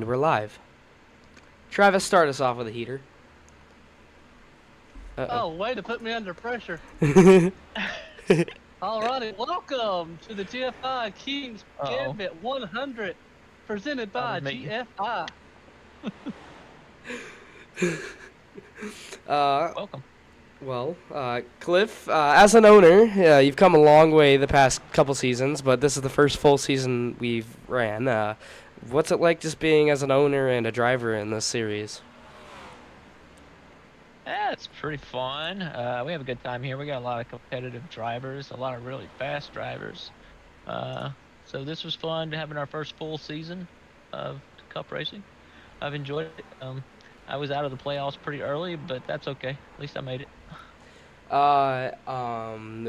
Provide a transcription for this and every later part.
we're live. Travis, start us off with a heater. Oh, way to put me under pressure. Alrighty, welcome to the GFI Kings Gambit 100, presented by GFI. Welcome. Well, Cliff, as an owner, you've come a long way the past couple seasons, but this is the first full season we've ran. What's it like just being as an owner and a driver in this series? Yeah, it's pretty fun. We have a good time here. We got a lot of competitive drivers, a lot of really fast drivers. So this was fun having our first full season of cup racing. I've enjoyed it. I was out of the playoffs pretty early, but that's okay. At least I made it.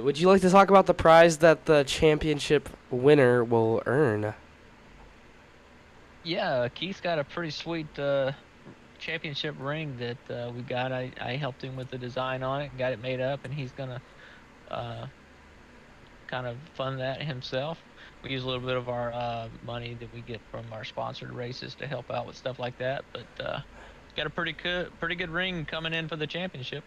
Would you like to talk about the prize that the championship winner will earn? Yeah, Keith got a pretty sweet championship ring that we got. I helped him with the design on it, got it made up, and he's gonna kind of fund that himself. We use a little bit of our money that we get from our sponsored races to help out with stuff like that. But got a pretty good ring coming in for the championship.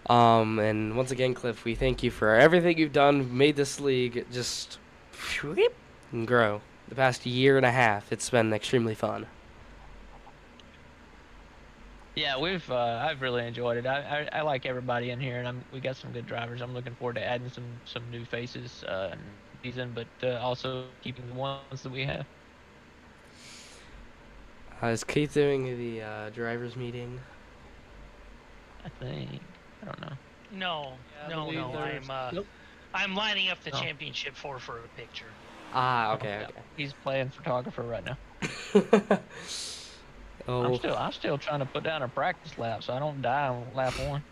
And once again, Cliff, we thank you for everything you've done, made this league just and grow. The past year and a half, it's been extremely fun. Yeah, I've really enjoyed it. I like everybody in here, and we got some good drivers. I'm looking forward to adding some new faces in season, but also keeping the ones that we have. Is Keith doing the drivers meeting? I think. I don't know. No. Nope. I'm lining up the championship for a picture. Ah, okay. He's playing photographer right now. Oh. I'm still trying to put down a practice lap so I don't die on lap 1.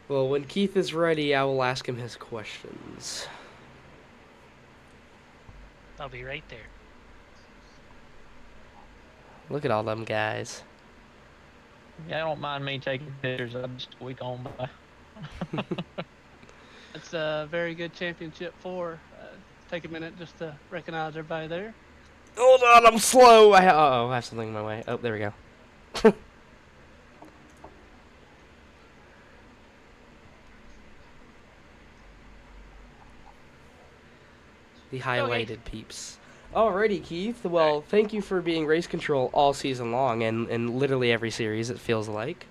Well, when Keith is ready, I will ask him his questions. I'll be right there. Look at all them guys. Yeah, don't mind me taking pictures. I'll just squeak on by. It's a very good championship for. Take a minute just to recognize everybody there. Hold on, I'm slow. I have something in my way. Oh, there we go. The highlighted peeps. Alrighty, Keith. Well, thank you for being race control all season long and literally every series, it feels like.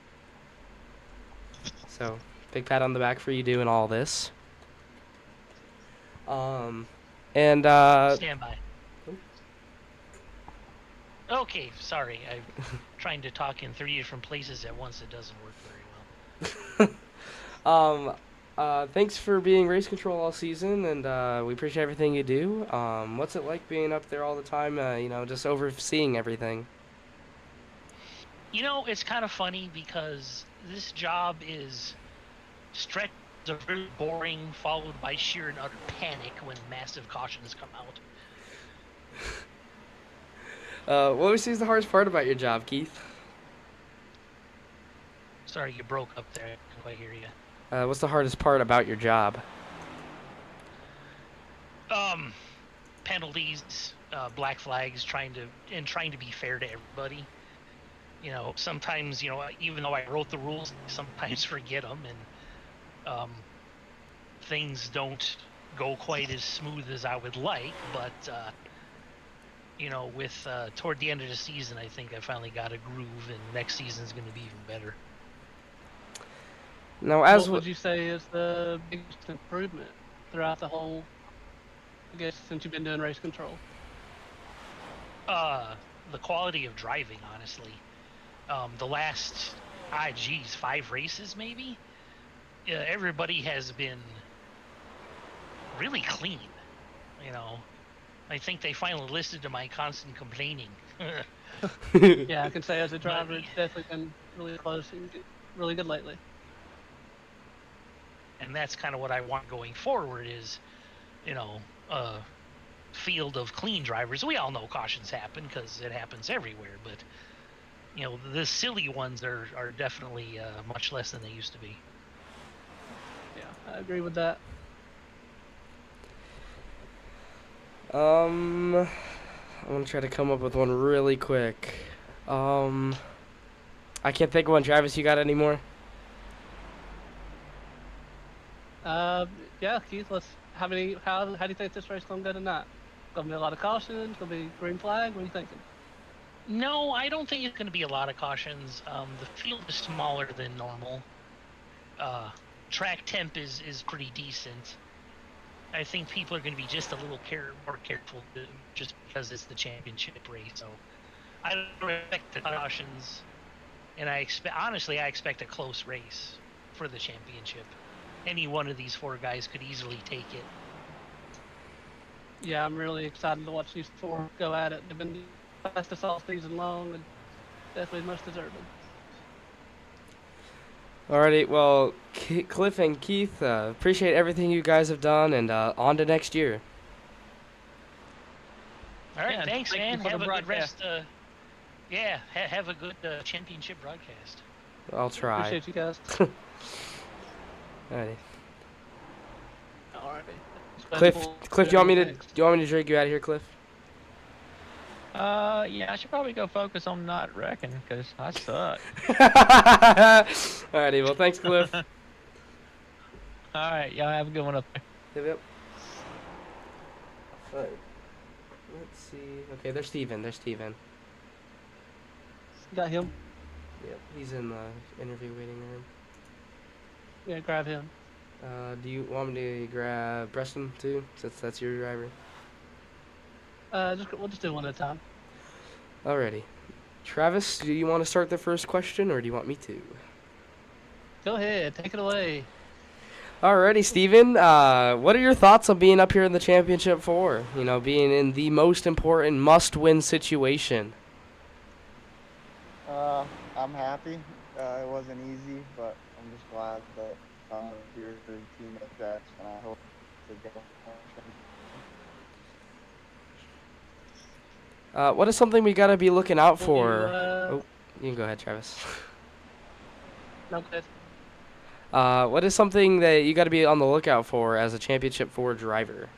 So, big pat on the back for you doing all this. Stand by. Okay, sorry. I'm trying to talk in 3 different places at once. It doesn't work very well. Thanks for being race control all season, and we appreciate everything you do. What's it like being up there all the time, just overseeing everything? You know, it's kind of funny because this job is stretched of really boring, followed by sheer and utter panic when massive cautions come out. What would you say is the hardest part about your job, Keith? Sorry, you broke up there. I couldn't quite hear you. What's the hardest part about your job? Penalties, black flags, trying to be fair to everybody. You know, sometimes, even though I wrote the rules, I sometimes forget them, and things don't go quite as smooth as I would like. But with toward the end of the season, I think I finally got a groove, and next season's going to be even better. Now, What would you say is the biggest improvement throughout the whole, I guess, since you've been doing race control? The quality of driving, honestly. The last, 5 races maybe? Everybody has been really clean, I think they finally listened to my constant complaining. Yeah, I can say as a driver, it's definitely been really close and really good lately. And that's kind of what I want going forward is, a field of clean drivers. We all know cautions happen because it happens everywhere, but, the silly ones are definitely much less than they used to be. Yeah, I agree with that. I'm gonna try to come up with one really quick. I can't think of one. Travis, you got any more? Yeah, Keith. How do you think this race gonna go tonight? Gonna be a lot of cautions. Gonna be green flag. What are you thinking? No, I don't think it's going to be a lot of cautions. The field is smaller than normal. Track temp is pretty decent. I think people are going to be just a little more careful just because it's the championship race. So I don't expect the cautions, and I expect a close race for the championship. Any one of these 4 guys could easily take it. Yeah, I'm really excited to watch these 4 go at it. They've been fastest all season long, and definitely most deserving. Alrighty, well, Cliff and Keith, appreciate everything you guys have done, and on to next year. All right, Yeah, thanks, thank man. you for Have the a good broadcast. rest. Have a good championship broadcast. I'll try. Appreciate you guys. Alrighty. Alrighty. Cliff, do you want me to drag you out of here, Cliff? Yeah, I should probably go focus on not wrecking because I suck. Alrighty, well, thanks, Cliff. All right, y'all have a good one up there. Yep. Alright. Let's see. Okay, there's Steven. Got him. Yep, he's in the interview waiting room. Yeah, grab him. Do you want me to grab Preston too, since that's your driver? We'll just do one at a time. Alrighty. Travis, do you want to start the first question, or do you want me to? Go ahead, take it away. Alrighty, Steven. What are your thoughts on being up here in the championship 4? You know, being in the most important must-win situation. I'm happy. It wasn't easy, but I'm just glad that I'm here for the team at Jets, and I hope to go. What is something we gotta be looking out for? You can go ahead, Travis. no good. What is something that you gotta be on the lookout for as a championship 4 driver?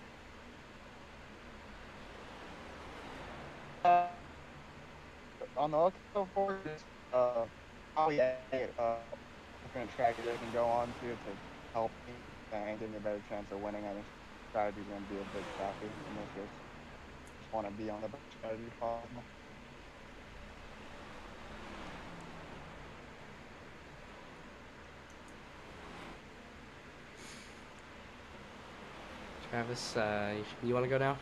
On the lookout for is probably a different track that they can go on to help me and give me a better chance of winning. I think strategy is going to be a big factor in this race. Just want to be on the best strategy possible. Travis, you want to go now?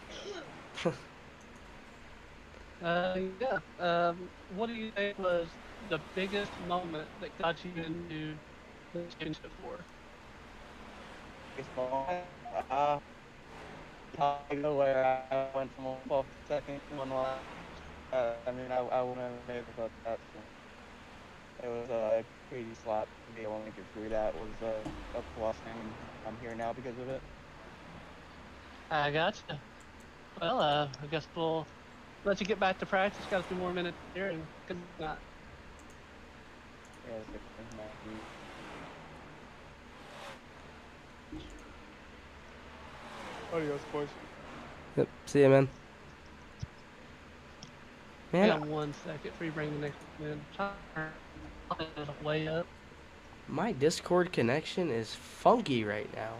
Yeah. What do you think was the biggest moment that got you into the championship 4? Where I went from 12 seconds to 1 line. I mean, I wouldn't have made it without that. So it was a crazy slot to be able to make it through. That was a plus, and I'm here now because of it. I gotcha. Well, I guess we'll let you get back to practice. Got a few more minutes here, and good night. Yeah, it's different. Adios, boys. Yep. See ya, man. Man, Hang on 1 second before you bring the next one in. Way up. my Discord connection is funky right now.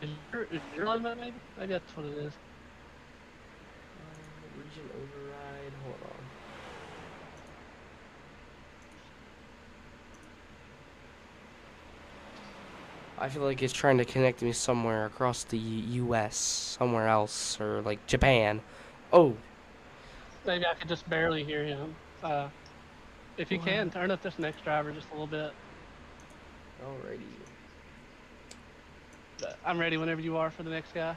Is your limit maybe? Maybe that's what it is. Region override. Hold on. I feel like it's trying to connect me somewhere across the U.S., somewhere else, or like Japan. Oh. Maybe I could just barely hear him. If you can, turn up this next driver just a little bit. Alrighty. I'm ready whenever you are for the next guy.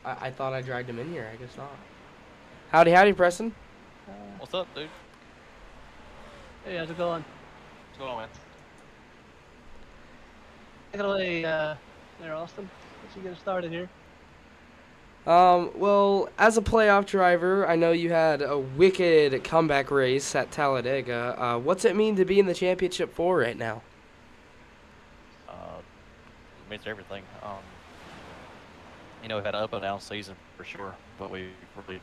I thought I dragged him in here. I guess not. Howdy, Preston. What's up, dude? Hey, how's it going? What's going on, man? Take it away, there, Austin. Let's get started here. Well, as a playoff driver, I know you had a wicked comeback race at Talladega. What's it mean to be in the championship 4 right now? It means everything. You know, we had an up and down season for sure, but we really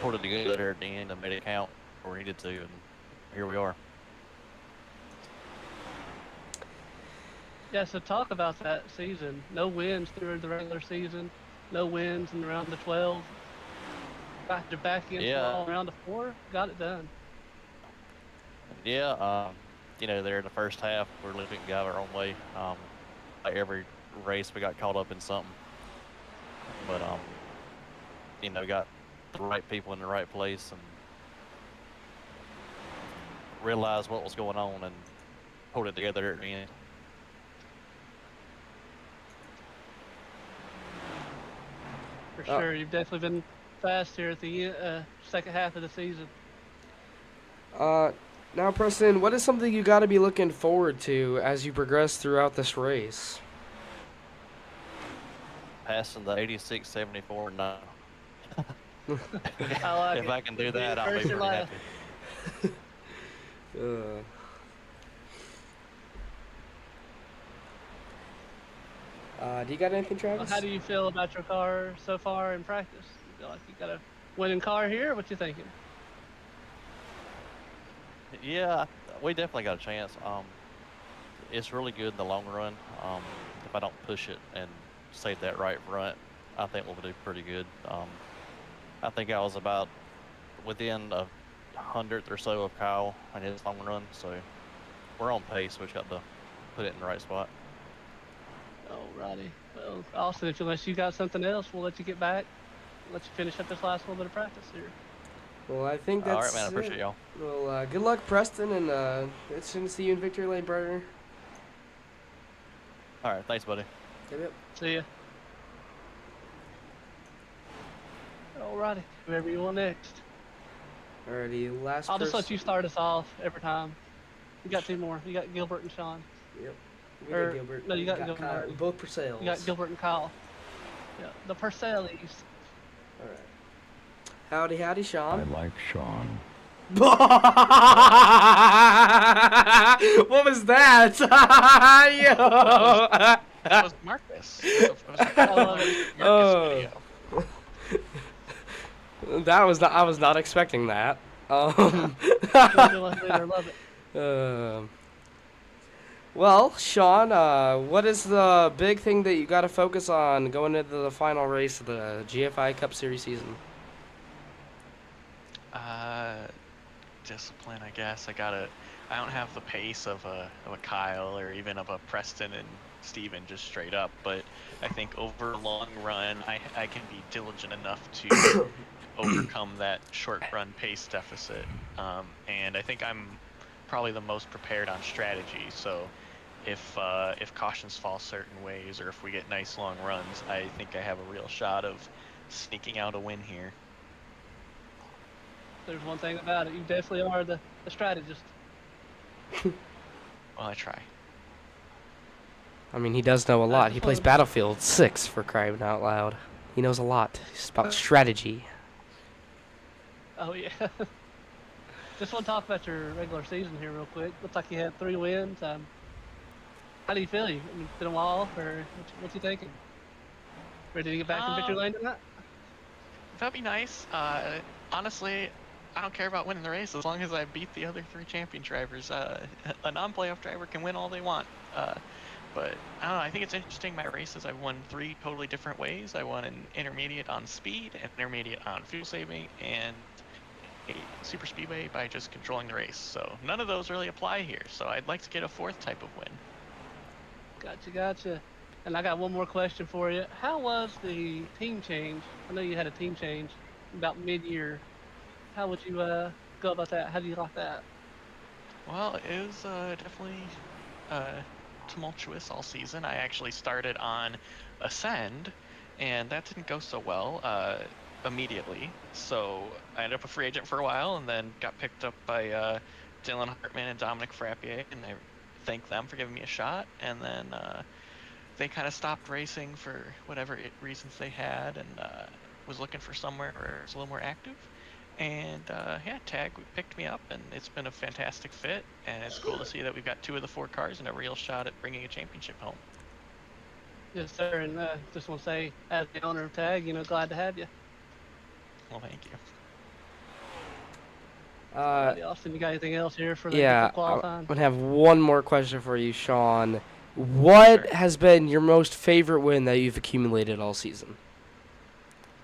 pulled it together at the end and made it count where we needed to, and here we are. Yeah, so talk about that season. No wins through the regular season, no wins in round of 12. Got your back against the Yeah. wall in round of 4, got it done. Yeah, you know, there in the first half, we're looking to go our own way. Like every race, we got caught up in something. But, you know, got the right people in the right place and realized what was going on and pulled it together at the end. For sure, you've definitely been fast here at the second half of the season. Now, Preston, what is something you got to be looking forward to as you progress throughout this race? Passing the 86, 74, 9. I like If it. I can do Be that, I'll be first or pretty last. happy. Do you got anything, Well, Travis? how do you feel about your car so far in practice? You feel like you got a winning car here? What you thinking? Yeah, we definitely got a chance. It's really good in the long run. If I don't push it and save that right front, I think we'll do pretty good. I think I was about within a hundredth or so of Kyle in his long run, so we're on pace. We just got to put it in the right spot. Alrighty. Well, Austin, unless you got something else, we'll let you get back. Let you finish up this last little bit of practice here. Well, I think that's All right, man. I it. appreciate y'all. Well, good luck, Preston, and it's soon to see you in victory lane, partner. All right, thanks, buddy. Yep. See ya. Alrighty. Whoever you want next. Alrighty, last. I'll just let you start us off every time. You got 2 more. You got Gilbert and Sean. Yep. We Or- got Gilbert. no, you we got Gilbert. Kyle. Both Purcells. You got Gilbert and Kyle. Yeah, the Purcells. All right. Howdy, Sean. I like Sean. What was that? Yo. That was Marcus. I love it. Oh. Video. That was not. I was not expecting that. Love it. Well, Sean, what is the big thing that you got to focus on going into the final race of the GFI Cup Series season? Discipline, I guess. I don't have the pace of a Kyle or even of a Preston and Steven just straight up, but I think over a long run, I can be diligent enough to overcome that short run pace deficit. And I think I'm probably the most prepared on strategy. So if cautions fall certain ways or if we get nice long runs, I think I have a real shot of sneaking out a win here. There's one thing about it. You definitely are the strategist. Well, I try. I mean, he does know a lot. He plays fun. Battlefield 6 for crying out loud. He knows a lot. It's about strategy. Oh, yeah. Just want to talk about your regular season here real quick. Looks like you had 3 wins. How do you feel? I mean, it's been a while, or what you thinking? Ready to get back in victory lane tonight? That'd be nice. Honestly, I don't care about winning the race as long as I beat the other 3 champion drivers. A non-playoff driver can win all they want. But I don't know, I think it's interesting. My races, I've won 3 totally different ways. I won an intermediate on speed, an intermediate on fuel saving, and a super speedway by just controlling the race. So none of those really apply here. So I'd like to get a 4th type of win. Gotcha. And I got one more question for you. How was the team change? I know you had a team change about mid-year. How would you go about that? How do you like that? Well, it was definitely tumultuous all season. I actually started on Ascend, and that didn't go so well immediately. So I ended up a free agent for a while, and then got picked up by Dylan Hartman and Dominic Frappier, and I thank them for giving me a shot. And then they kind of stopped racing for whatever reasons they had, and was looking for somewhere where it's a little more active. And yeah, Tag picked me up, and it's been a fantastic fit. And it's cool to see that we've got 2 of the 4 cars and a real shot at bringing a championship home. Yes, sir. And just want to say, as the owner of Tag, glad to have you. Well, thank you. Alrighty, Austin, you got anything else here for the Yeah, I'm qualifying? gonna have one more question for you, Sean. What Sure. has been your most favorite win that you've accumulated all season?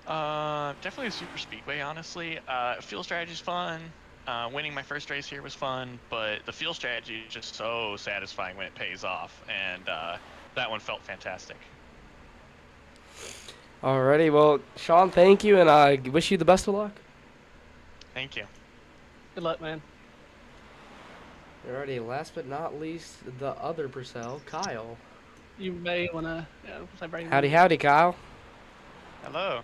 Definitely a super speedway, honestly. Field strategy's fun. Winning my first race here was fun, but the field strategy is just so satisfying when it pays off, and that one felt fantastic. Alrighty, well, Sean, thank you, and I wish you the best of luck. Thank you. Good luck, man. Alrighty, last but not least, the other Purcell, Kyle. You may want to say bring Howdy, howdy, Kyle. Hello.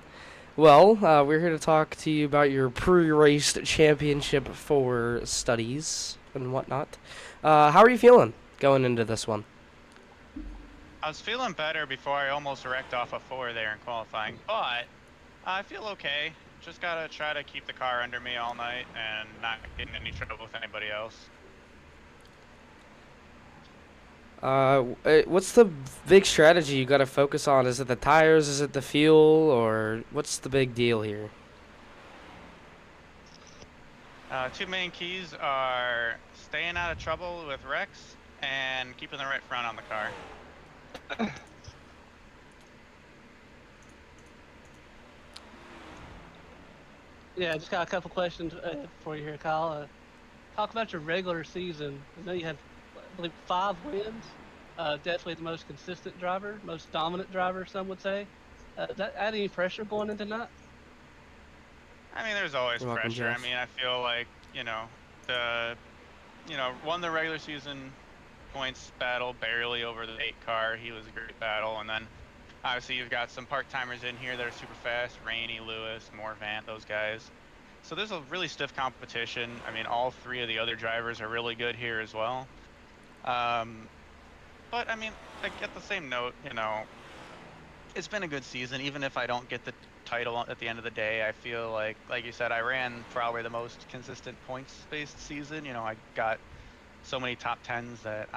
Well, we're here to talk to you about your pre-race championship for studies and whatnot. How are you feeling going into this one? I was feeling better before I almost wrecked off a 4 there in qualifying, but I feel okay. Just gotta try to keep the car under me all night and not get in any trouble with anybody else. What's the big strategy you got to focus on? Is it the tires? Is it the fuel? Or what's the big deal here? Two main keys are staying out of trouble with wrecks and keeping the right front on the car. Yeah, just got a couple questions for you here, Kyle. Talk about your regular season. I know you had, I believe, 5 wins. Definitely the most consistent driver, most dominant driver, some would say. Does that add any pressure going into tonight? I mean, there's always You're welcome, pressure. Jeff. I mean, I feel like, won the regular season points battle barely over the 8 car. He was a great battle. And then obviously you've got some part-timers in here that are super fast. Rainey, Lewis, Morvant, those guys. So there's a really stiff competition. I mean, all 3 of the other drivers are really good here as well. But I mean, like, at the same note, it's been a good season. Even if I don't get the title at the end of the day, I feel like you said, I ran probably the most consistent points-based season. I got so many top 10s that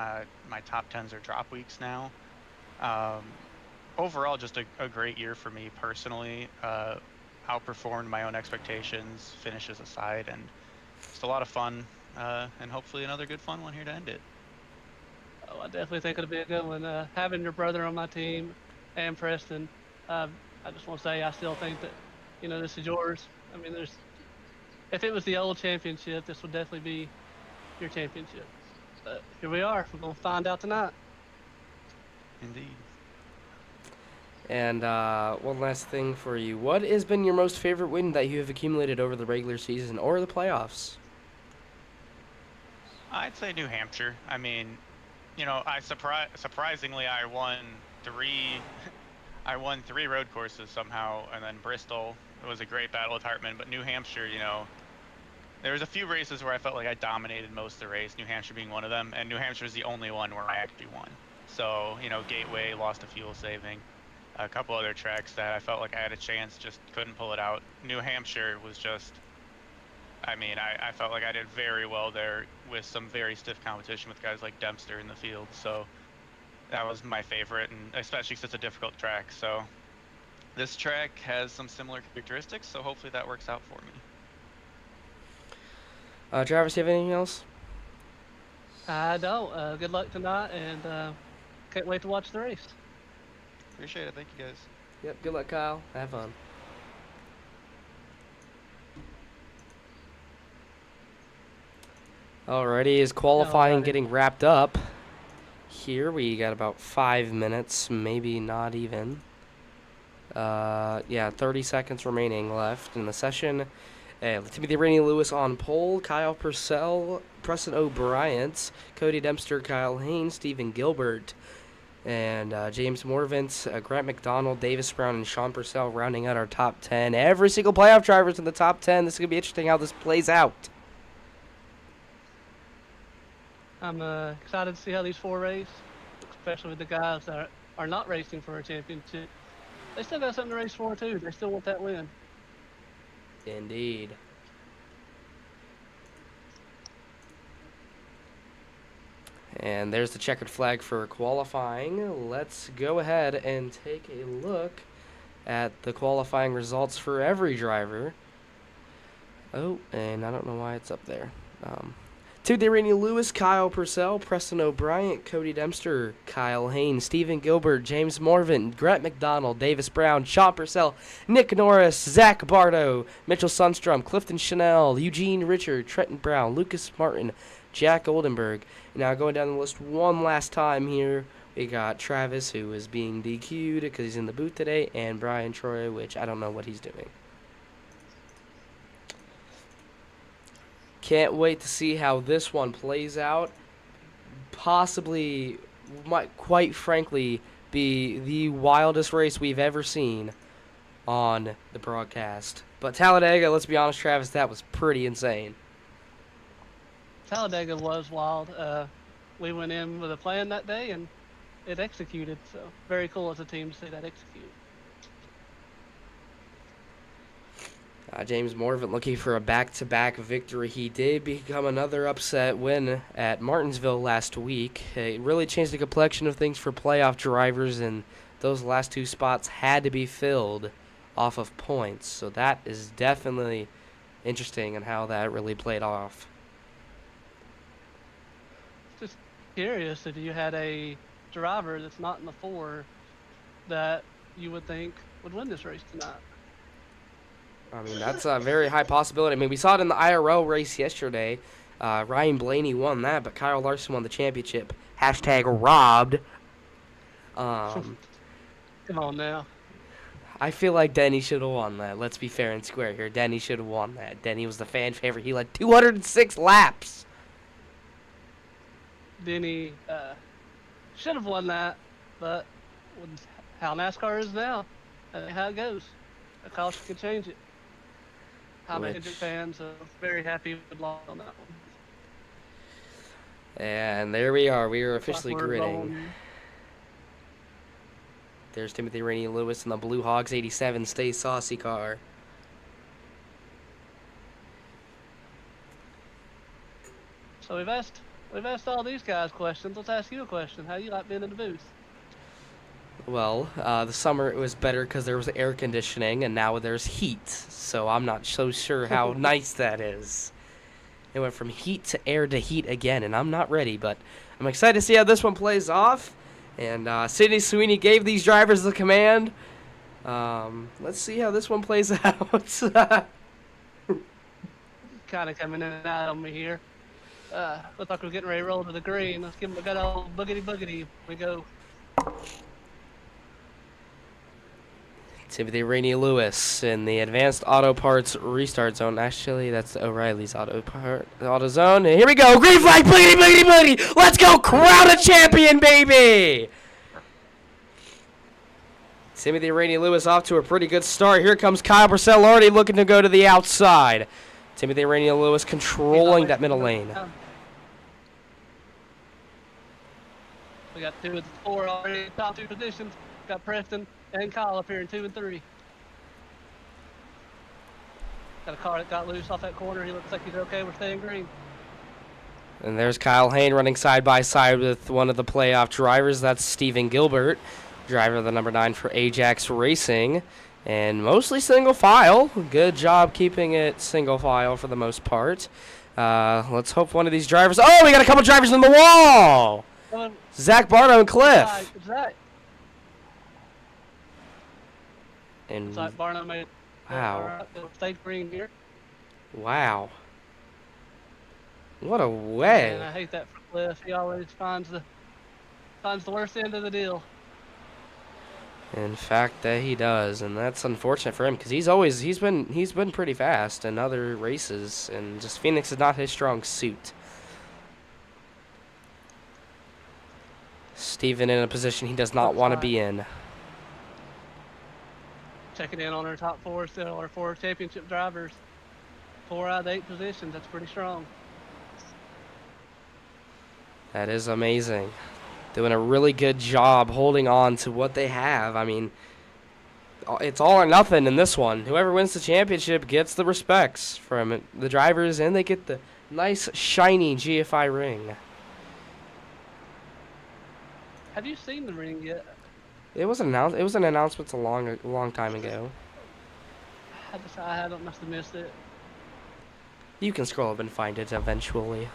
my top 10s are drop weeks now. Overall, just a great year for me personally. Outperformed my own expectations, finishes aside, and just a lot of fun, and hopefully another good fun one here to end it. Oh, I definitely think it'll be a good one. Having your brother on my team and Preston, I just want to say I still think that, this is yours. I mean, if it was the old championship, this would definitely be your championship. But here we are. We're going to find out tonight. Indeed. And one last thing for you. What has been your most favorite win that you have accumulated over the regular season or the playoffs? I'd say New Hampshire. I mean, surprisingly, I won 3 road courses somehow, and then Bristol. It was a great battle with Hartman, but New Hampshire, there was a few races where I felt like I dominated most of the race, New Hampshire being one of them, and New Hampshire is the only one where I actually won. So, Gateway lost a fuel saving. A couple other tracks that I felt like I had a chance, just couldn't pull it out. New Hampshire was just, I mean, I felt like I did very well there with some very stiff competition with guys like Dempster in the field. So that was my favorite, and especially because it's a difficult track. So this track has some similar characteristics, so hopefully that works out for me. Travis, you have anything else? I don't. Good luck tonight, and can't wait to watch the race. Appreciate it. Thank you, guys. Yep, good luck, Kyle. Have fun. Alrighty, is qualifying Alrighty. getting wrapped up? Here we got about 5 minutes, maybe not even. 30 seconds remaining left in the session. Timothy Rainey Lewis on pole, Kyle Purcell, Preston O'Brien, Cody Dempster, Kyle Haynes, Stephen Gilbert, and James Morvant, Grant McDonald, Davis Brown, and Sean Purcell rounding out our top 10. Every single playoff driver's in the top 10. This is going to be interesting how this plays out. I'm excited to see how these 4 race, especially with the guys that are not racing for a championship. They still got something to race for, too. They still want that win. Indeed. And there's the checkered flag for qualifying. Let's go ahead and take a look at the qualifying results for every driver. Oh, and I don't know why it's up there. Timothy Rainey Lewis, Kyle Purcell, Preston O'Brien, Cody Dempster, Kyle Haynes, Stephen Gilbert, James Morvan, Grant McDonald, Davis Brown, Sean Purcell, Nick Norris, Zach Bardo, Mitchell Sundstrom, Clifton Chanel, Eugene Richard, Trenton Brown, Lucas Martin, Jack Oldenburg. Now going down the list one last time here, we got Travis, who is being DQ'd because he's in the booth today, and Brian Troy, which I don't know what he's doing. Can't wait to see how this one plays out. Possibly, might quite frankly, be the wildest race we've ever seen on the broadcast. But Talladega, let's be honest, Travis, that was pretty insane. Talladega was wild. We went in with a plan that day, and it executed. So very cool as a team to see that execute. James Morvan looking for a back-to-back victory. He did become another upset win at Martinsville last week. It really changed the complexion of things for playoff drivers, and those last two spots had to be filled off of points. So that is definitely interesting in how that really played off. Just curious if you had a driver that's not in the 4 that you would think would win this race tonight. I mean, that's a very high possibility. I mean, we saw it in the IRL race yesterday. Ryan Blaney won that, but Kyle Larson won the championship. Hashtag robbed. Come on now. I feel like Denny should have won that. Let's be fair and square here. Denny should have won that. Denny was the fan favorite. He led 206 laps. Denny should have won that, but with how NASCAR is now, how it goes. A caution could change it. I'm a Hendrick fan, so very happy with loss on that one. And there we are. We are officially We're gritting. rolling. There's Timothy Rainey Lewis in the Blue Hogs 87 Stay Saucy car. So we've asked all these guys questions. Let's ask you a question. How you like being in the booth? Well, the summer it was better because there was air conditioning, and now there's heat. So I'm not so sure how nice that is. It went from heat to air to heat again, and I'm not ready, but I'm excited to see how this one plays off. And Sidney Sweeney gave these drivers the command. Let's see how this one plays out. Kind of coming in and out on me here. Looks like we're getting ready to roll to the green. Let's give them a good old boogity. Here we go. Timothy Rainey Lewis in the Advanced Auto Parts Restart Zone. Actually, that's O'Reilly's Auto Zone. And here we go. Green flag, boogity. Let's go, crown a champion, baby. Timothy Rainey Lewis off to a pretty good start. Here comes Kyle Purcell already looking to go to the outside. Timothy Rainey Lewis controlling that middle lane. We got 2 of the 4 already in top 2 positions. Got Preston and Kyle up here in 2 and 3. Got a car that got loose off that corner. He looks like he's okay with staying green. And there's Kyle Hayne running side by side with one of the playoff drivers. That's Stephen Gilbert, driver of the number 9 for Ajax Racing. And mostly single file. Good job keeping it single file for the most part. Let's hope one of these drivers... Oh, we got a couple drivers in the wall! Zach Bardo and Cliff. Zach. And Zach Barno made wow. Stay green here. Wow. What a way. And I hate that for Cliff. He always finds the worst end of the deal. In fact, that he does, and that's unfortunate for him because he's been pretty fast in other races, and just Phoenix is not his strong suit. Steven in a position he does not want to be in. Checking in on our top 4 still, our 4 championship drivers. 4 out of 8 positions. That's pretty strong. That is amazing. Doing a really good job holding on to what they have. I mean, it's all or nothing in this one. Whoever wins the championship gets the respects from the drivers, and they get the nice, shiny GFI ring. Have you seen the ring yet? It was announced. It was an announcement a long time ago. I must have missed it. You can scroll up and find it eventually.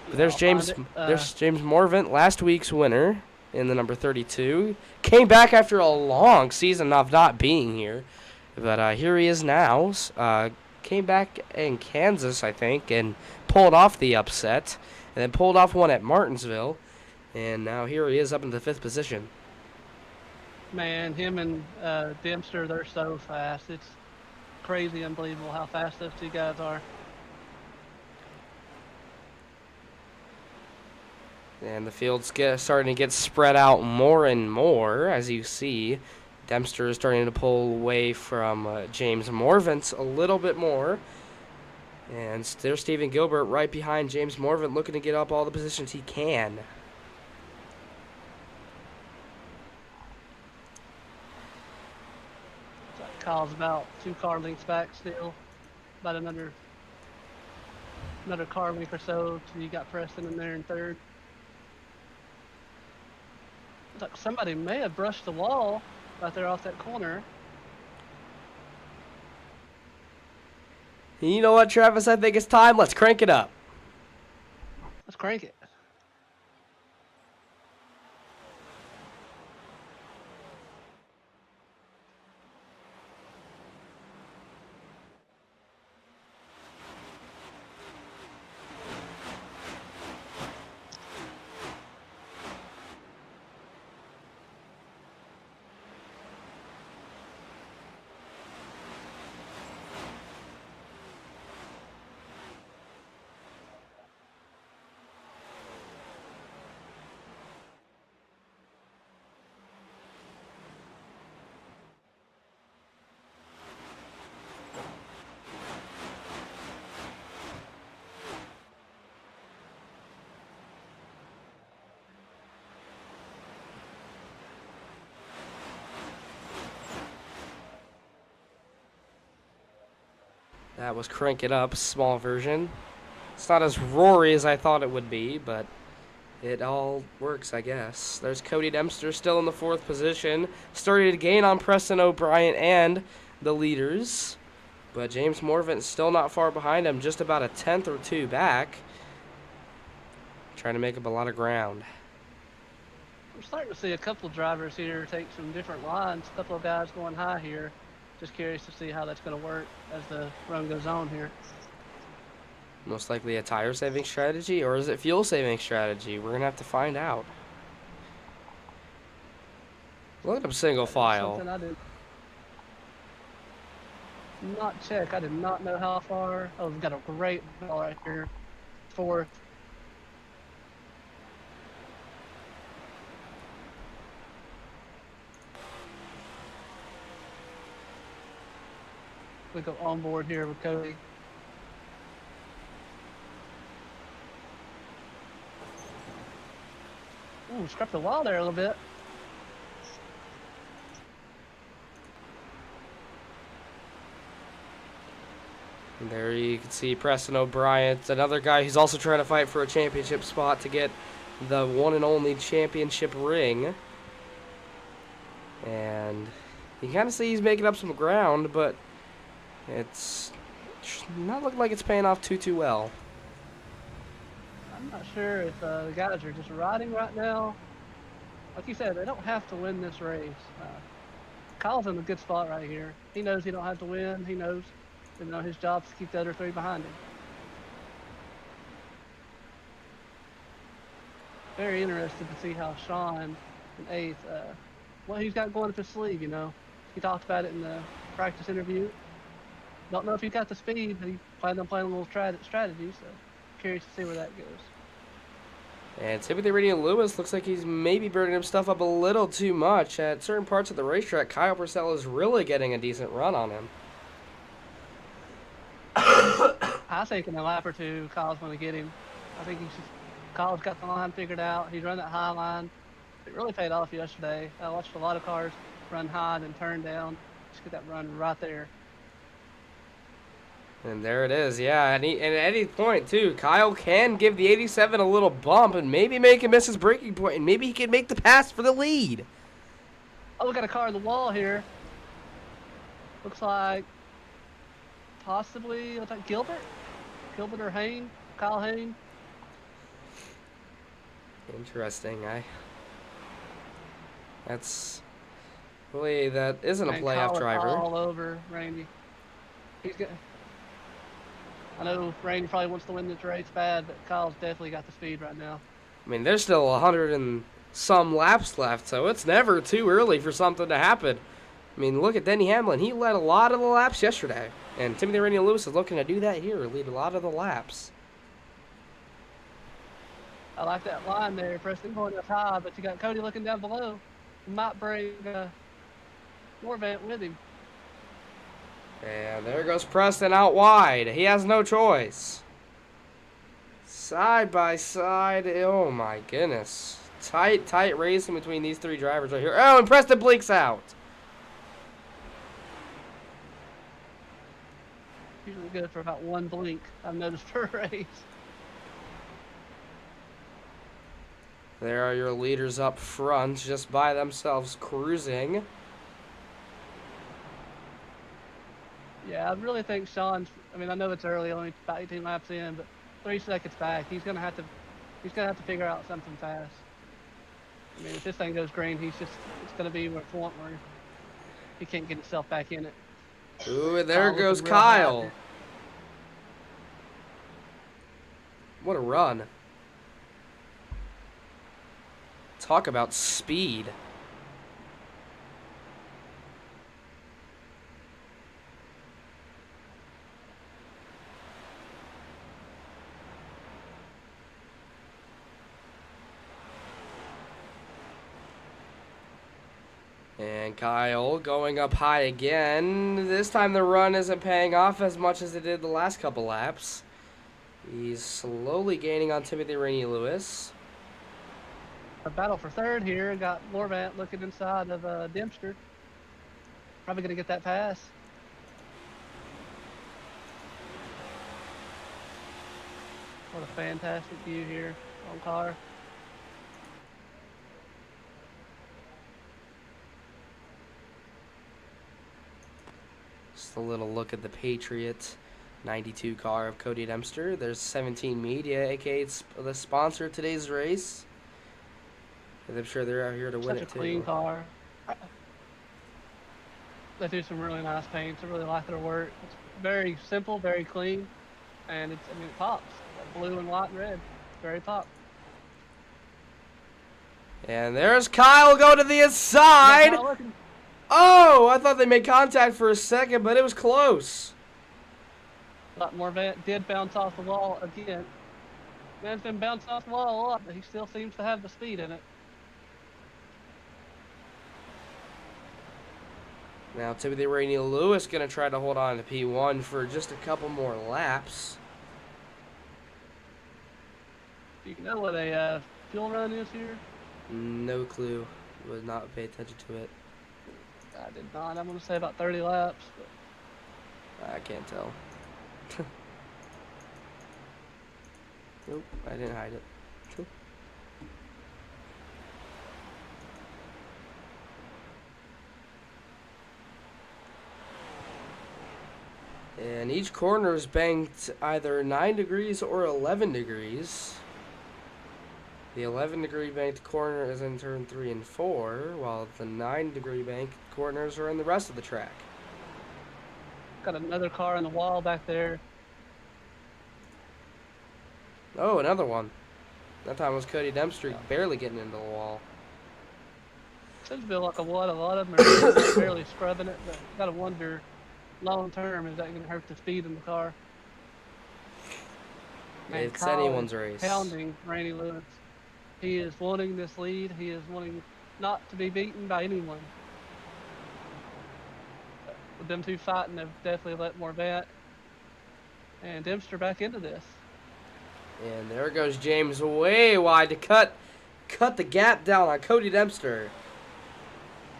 But Yeah, there's I'll James. find it. There's James Morvant, last week's winner in the number 32. Came back after a long season of not being here, but here he is now. Came back in Kansas, I think, and pulled off the upset, and then pulled off one at Martinsville, and now here he is up in the 5th position. Man, him and Dempster, they're so fast. It's crazy, unbelievable how fast those two guys are. And the field's starting to get spread out more and more, as you see. Dempster is starting to pull away from James Morvant a little bit more. And there's Stephen Gilbert right behind James Morvant, looking to get up all the positions he can. Kyle's about 2 car lengths back still. About another car length or so till you got Preston in there in 3rd. Looks like somebody may have brushed the wall right there off that corner. You know what, Travis? I think it's time. Let's crank it up. Let's crank it. That was Crank It Up, small version. It's not as roary as I thought it would be, but it all works, I guess. There's Cody Dempster still in the 4th position, starting to gain on Preston O'Brien and the leaders. But James Morvant still not far behind him, just about a 10th or 2 back. Trying to make up a lot of ground. I'm starting to see a couple drivers here take some different lines. A couple of guys going high here. Just curious to see how that's going to work as the run goes on here. Most likely a tire saving strategy, or is it fuel saving strategy? We're going to have to find out. Look at him single file. Something I did not check. I did not know how far. Oh, we've got a great ball right here. 4th. We go on board here with Cody. Ooh, scrapped the wall there a little bit. And there you can see Preston O'Brien, another guy who's also trying to fight for a championship spot to get the one and only championship ring. And you kind of see he's making up some ground, but it's not looking like it's paying off too well. I'm not sure if the guys are just riding right now. Like you said, they don't have to win this race. Kyle's in a good spot right here. He knows he don't have to win. He knows, his job is to keep the other 3 behind him. Very interested to see how Sean in 8th, what he's got going up his sleeve, He talked about it in the practice interview. Don't know if he's got the speed, but he planned on playing a little strategy, so curious to see where that goes. And Timothy Rainey Lewis looks like he's maybe burning himself up a little too much. At certain parts of the racetrack, Kyle Purcell is really getting a decent run on him. I think in a lap or 2, Kyle's going to get him. I think Kyle's got the line figured out. He's run that high line. It really paid off yesterday. I watched a lot of cars run high and turn down. Just get that run right there. And there it is, yeah. And at any point, too, Kyle can give the 87 a little bump and maybe make him miss his breaking point, and maybe he can make the pass for the lead. Oh, we got a car on the wall here. Looks like possibly Gilbert? Gilbert or Hayne? Kyle Hayne? Interesting. That's really, that isn't a Man, playoff Kyle is driver. all over Randy. I know Randy probably wants to win this race bad, but Kyle's definitely got the speed right now. I mean, there's still 100 and some laps left, so it's never too early for something to happen. I mean, look at Denny Hamlin. He led a lot of the laps yesterday. And Timothy Rainey Lewis is looking to do that here, lead a lot of the laps. I like that line there, Preston going up high, but you got Cody looking down below. He might bring Morvant with him. And there goes Preston out wide. He has no choice. Side by side. Oh, my goodness. Tight racing between these three drivers right here. Oh, and Preston blinks out. Usually good for about one blink, I've noticed per race. There are your leaders up front, just by themselves, cruising. Yeah, I really think Sean's. I mean, I know it's early, only about 18 laps in, but 3 seconds back, he's gonna have to figure out something fast. I mean, if this thing goes green, it's gonna be a point where he can't get himself back in it. Ooh, and there goes Kyle. What a run. Talk about speed. And Kyle going up high again. This time the run isn't paying off as much as it did the last couple laps. He's slowly gaining on Timothy Rainey Lewis. A battle for third here. Got Morvant looking inside of Dempster. Probably going to get that pass. What a fantastic view here on car. Just a little look at the Patriot 92 car of Cody Dempster. There's 17MEDIA, aka the sponsor of today's race. And I'm sure they're out here to win Such it a too. clean car. They do some really nice paints. I really like their work. It's very simple, very clean, and it pops. Blue and white and red. Very pop. And there's Kyle going to the inside. Oh, I thought they made contact for a second, but it was close. But Morvant did bounce off the wall again. Man's been bouncing off the wall a lot, but he still seems to have the speed in it. Now Timothy Rainey Lewis going to try to hold on to P1 for just a couple more laps. Do you know what a fuel run is here? No clue. Would not pay attention to it. I did not. I'm going to say about 30 laps. But I can't tell. Nope, I didn't hide it. And each corner is banked either 9 degrees or 11 degrees. The 11-degree banked corner is in turn 3 and 4, while the 9-degree banked corners are in the rest of the track. got another car on the wall back there. Oh, another one. That time was Cody Dempster barely getting into the wall. Seems to be like a lot of them are barely scrubbing it, but gotta wonder long term, is that going to hurt the speed in the car? Man, It's Kyle anyone's is race. Pounding Randy Lewis. He is wanting this lead. He is wanting not to be beaten by anyone. With them two fighting, they've definitely let Morvant and Dempster back into this. And there goes James way wide to cut the gap down on Cody Dempster.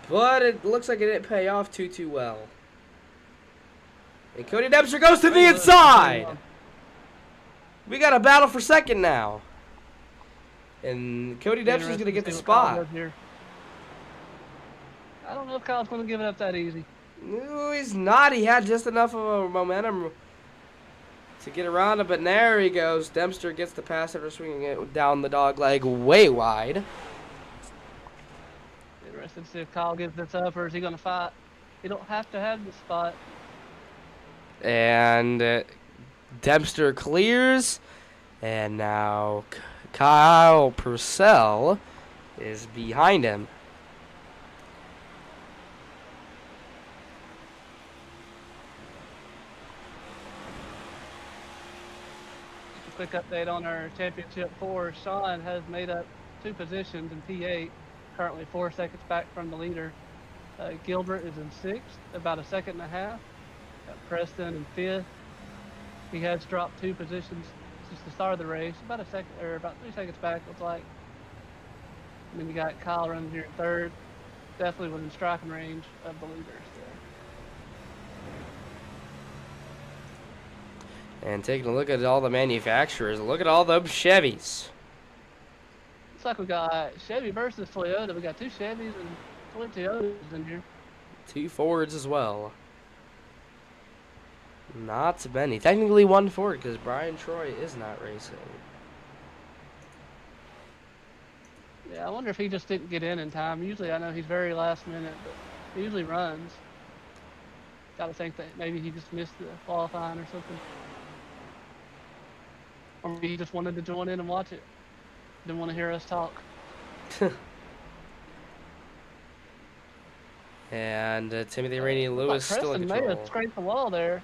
But it looks like it didn't pay off too well. And Cody Dempster goes to the inside. We got a battle for second now. And Cody Dempster's going to get the spot. I don't know if Kyle's going to give it up that easy. No, he's not. He had just enough of a momentum to get around him, but there he goes. Dempster gets the pass after swinging it down the dog leg way wide. Interested to see if Kyle gives this up, or is he going to fight? He don't have to have the spot. And Dempster clears, and now Kyle Purcell is behind him. Quick update on our championship 4. Sean has made up 2 positions in P8, currently 4 seconds back from the leader. Gilbert is in 6th, about a second and a half. Got Preston in 5th. He has dropped 2 positions since the start of the race, about 3 seconds back, looks like. And then you got Kyle running here in 3rd, definitely within striking range of the leaders there. And taking a look at all the manufacturers, look at all those Chevys. Looks like we got Chevy versus Toyota. We got 2 Chevys and 20 Toyotas in here. 2 Fords as well. Not many. Technically 1 Ford because Brian Troy is not racing. Yeah, I wonder if he just didn't get in time. Usually I know he's very last minute, but he usually runs. Gotta think that maybe he just missed the qualifying or something. Or maybe he just wanted to join in and watch it. Didn't want to hear us talk. And Timothy Rainey Lewis still in control. Preston may have scraped the wall there.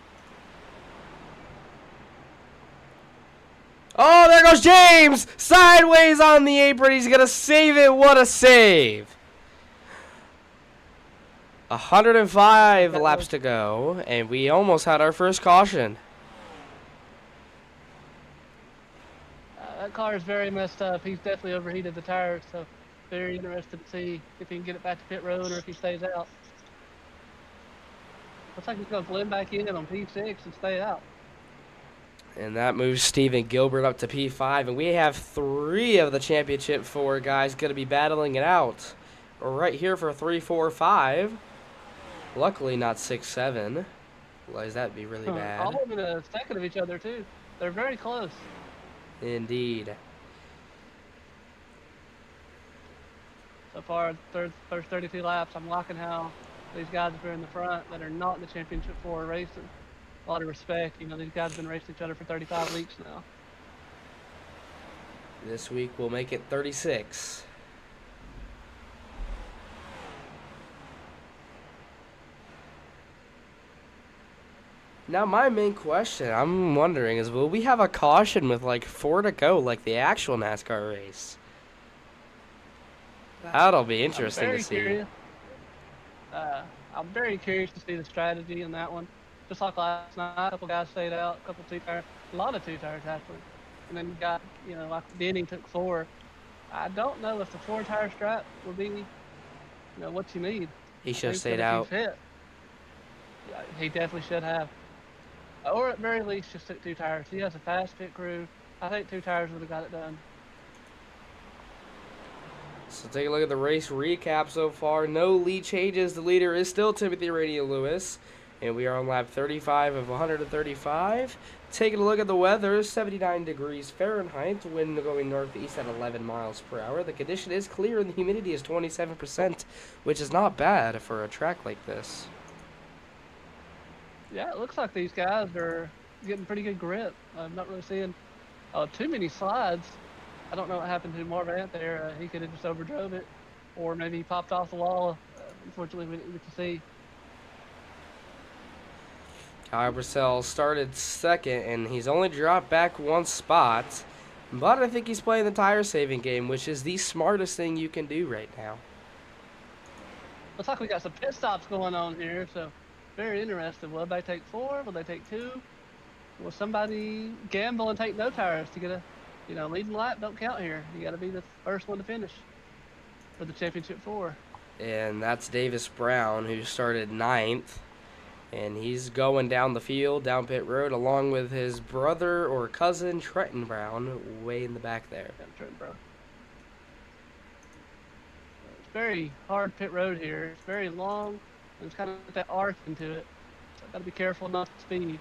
Oh, there goes James! Sideways on the apron. He's going to save it. What a save. 105 laps to go, and we almost had our first caution. That car is very messed up. He's definitely overheated the tires, so very interested to see if he can get it back to pit road or if he stays out. Looks like he's going to blend back in on P6 and stay out. And that moves Steven Gilbert up to P5, and we have 3 of the championship 4 guys going to be battling it out. We're right here for 3, 4, 5. Luckily not 6, 7. Otherwise that'd be really bad. All within a second of each other too. They're very close. Indeed. So far, first 32 laps, I'm liking how these guys that are in the front that are not in the championship 4 are racing. A lot of respect. You know, these guys have been racing each other for 35 weeks now. This week we'll make it 36. Now my main question I'm wondering is, will we have a caution with like 4 to go like the actual NASCAR race? That'll be interesting to see. Curious. I'm very curious to see the strategy in that one. Just like last night, a couple guys stayed out, a lot of 2 tires actually. And then you got, you know, like Denny took 4. I don't know if the 4 tire strap would be, you know, what you need. He should have stayed out. Yeah, he definitely should have. Or at very least just took 2 tires. He has a fast pit crew. I think 2 tires would have got it done. So take a look at the race recap so far. No lead changes. The leader is still Timothy Rainey Lewis. And we are on lap 35 of 135. Taking a look at the weather, 79 degrees Fahrenheit. Wind going northeast at 11 miles per hour. The condition is clear and the humidity is 27%, which is not bad for a track like this. Yeah, it looks like these guys are getting pretty good grip. I'm not really seeing too many slides. I don't know what happened to Marvant there. He could have just overdrove it, or maybe he popped off the wall. Unfortunately, we didn't get to see. Kyle Purcell started second, and he's only dropped back 1 spot. But I think he's playing the tire-saving game, which is the smartest thing you can do right now. Looks like we got some pit stops going on here, so very interested. Will they take 4? Will they take 2? Will somebody gamble and take no tires to get a, you know, leading lap don't count here. You got to be the first one to finish for the championship 4. And that's Davis Brown, who started 9th. And he's going down the field, down pit road, along with his brother or cousin, Trenton Brown, way in the back there. Yeah, Trenton Brown. It's very hard pit road here. It's very long, and it's kind of got that arc into it. So got to be careful not to speed.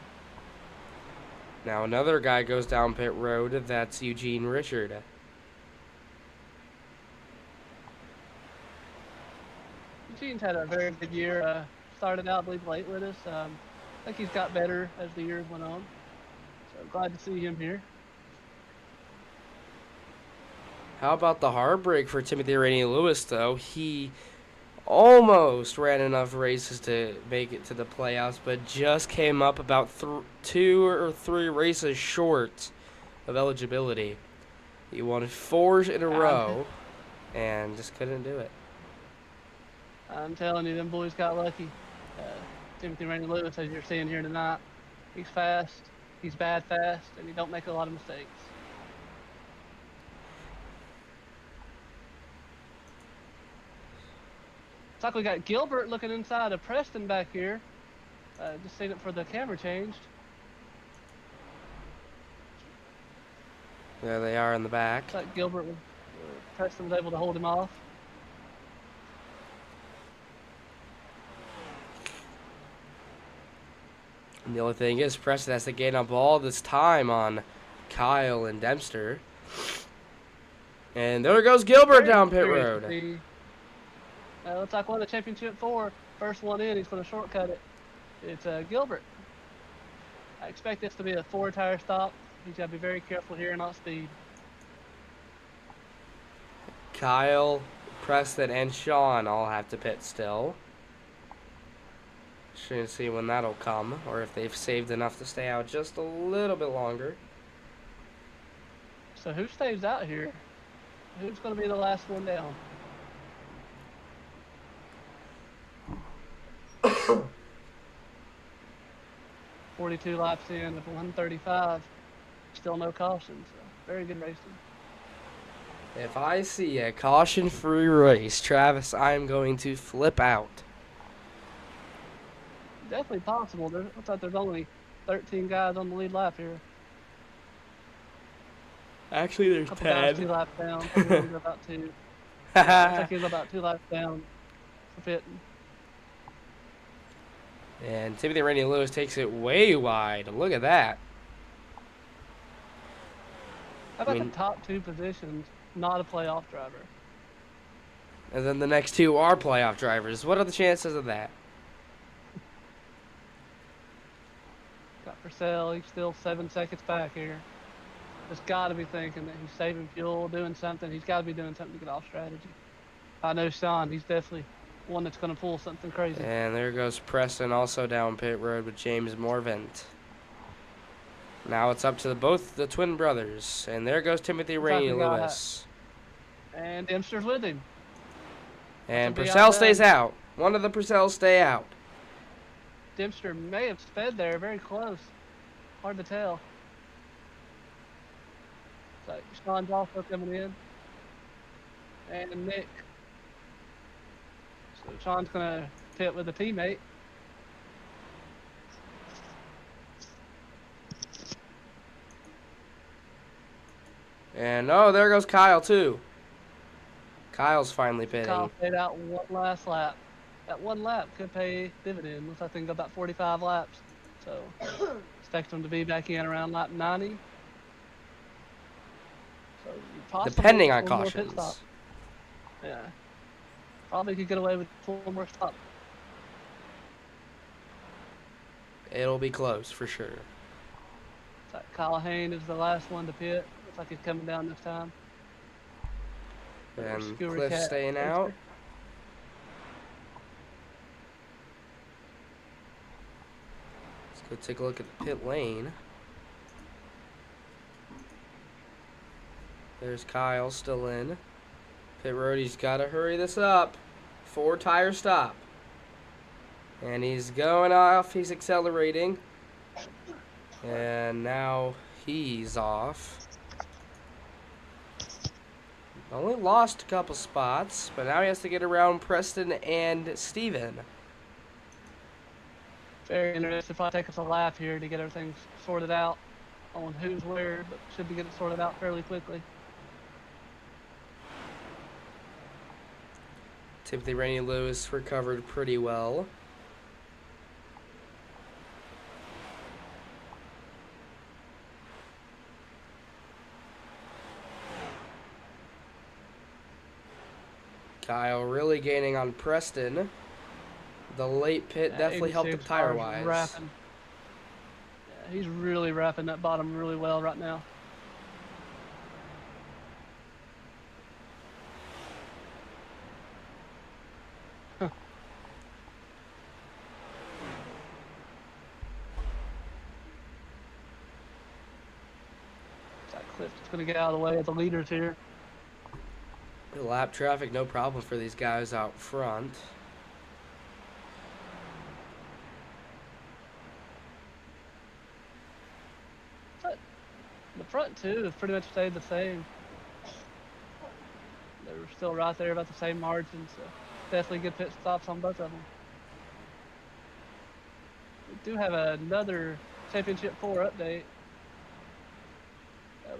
Now another guy goes down pit road. That's Eugene Richard. Eugene's had a very good year. Started out, I believe, late with us. I think he's got better as the years went on. So glad to see him here. How about the heartbreak for Timothy Rainey Lewis, though? He almost ran enough races to make it to the playoffs, but just came up about 2 or 3 races short of eligibility. He won 4 in a row and just couldn't do it. I'm telling you, them boys got lucky. Timothy Rainey Lewis, as you're seeing here tonight, he's fast, he's bad fast, and he don't make a lot of mistakes. Looks like we got Gilbert looking inside of Preston back here. Just seen it for the camera changed. There they are in the back. Looks like Gilbert was, Preston was able to hold him off. And the only thing is, Preston has to gain up all this time on Kyle and Dempster. And there goes Gilbert down pit road. Looks like won the championship 4. First one in, he's going to shortcut it. It's Gilbert. I expect this to be a 4-tire stop. He's got to be very careful here and not speed. Kyle, Preston, and Sean all have to pit still. Should see when that'll come, or if they've saved enough to stay out just a little bit longer. So who stays out here? Who's going to be the last one down? $42 laps in of 135. Still no cautions. So very good racing. If I see a caution-free race, Travis, I'm going to flip out. Definitely possible. Looks like there's only 13 guys on the lead lap here. Actually, there's Couple guys 2 laps down. Probably about 2. Looks like he's about 2 laps down for pitting. And Timothy Rainey Lewis takes it way wide. Look at that. How about the top 2 positions, not a playoff driver? And then the next 2 are playoff drivers. What are the chances of that? Got Purcell, he's still 7 seconds back here. Just got to be thinking that he's saving fuel, doing something. He's got to be doing something to get off strategy. I know Sean, he's definitely one that's going to pull something crazy. And there goes Preston also down pit road with James Morvant. Now it's up to both the twin brothers. And there goes Timothy Rainey Lewis. And Dempster's with him. And Purcell stays out. One of the Purcells stay out. Dempster may have sped there, very close. Hard to tell. So Sean's also coming in. And Nick. So Sean's going to pit with a teammate. And oh, there goes Kyle too. Kyle's finally pitting. Kyle stayed out one last lap. That one lap could pay dividend. Looks like they can go about 45 laps. So expect them to be back in around lap 90. So depending on cautions. Yeah. Probably could get away with 4 more stops. It'll be close for sure. So Callahan is the last one to pit. Looks like he's coming down this time. And Cliff staying out. Let's go take a look at the pit lane. There's Kyle still in. Pit road, he's got to hurry this up. 4-tire stop. And he's going off. He's accelerating. And now he's off. Only lost a couple spots, but now he has to get around Preston and Steven. Very interesting. Probably take us a lap here to get everything sorted out on who's where, but should be getting sorted out fairly quickly. Timothy Rainey Lewis recovered pretty well. Kyle really gaining on Preston. The late pit definitely helped him tire-wise. Yeah, he's really wrapping that bottom really well right now. Cliff is going to get out of the way of the leaders here. Lap traffic, no problem for these guys out front. The front two have pretty much stayed the same. They were still right there about the same margin, so definitely good pit stops on both of them. We do have another Championship 4 update.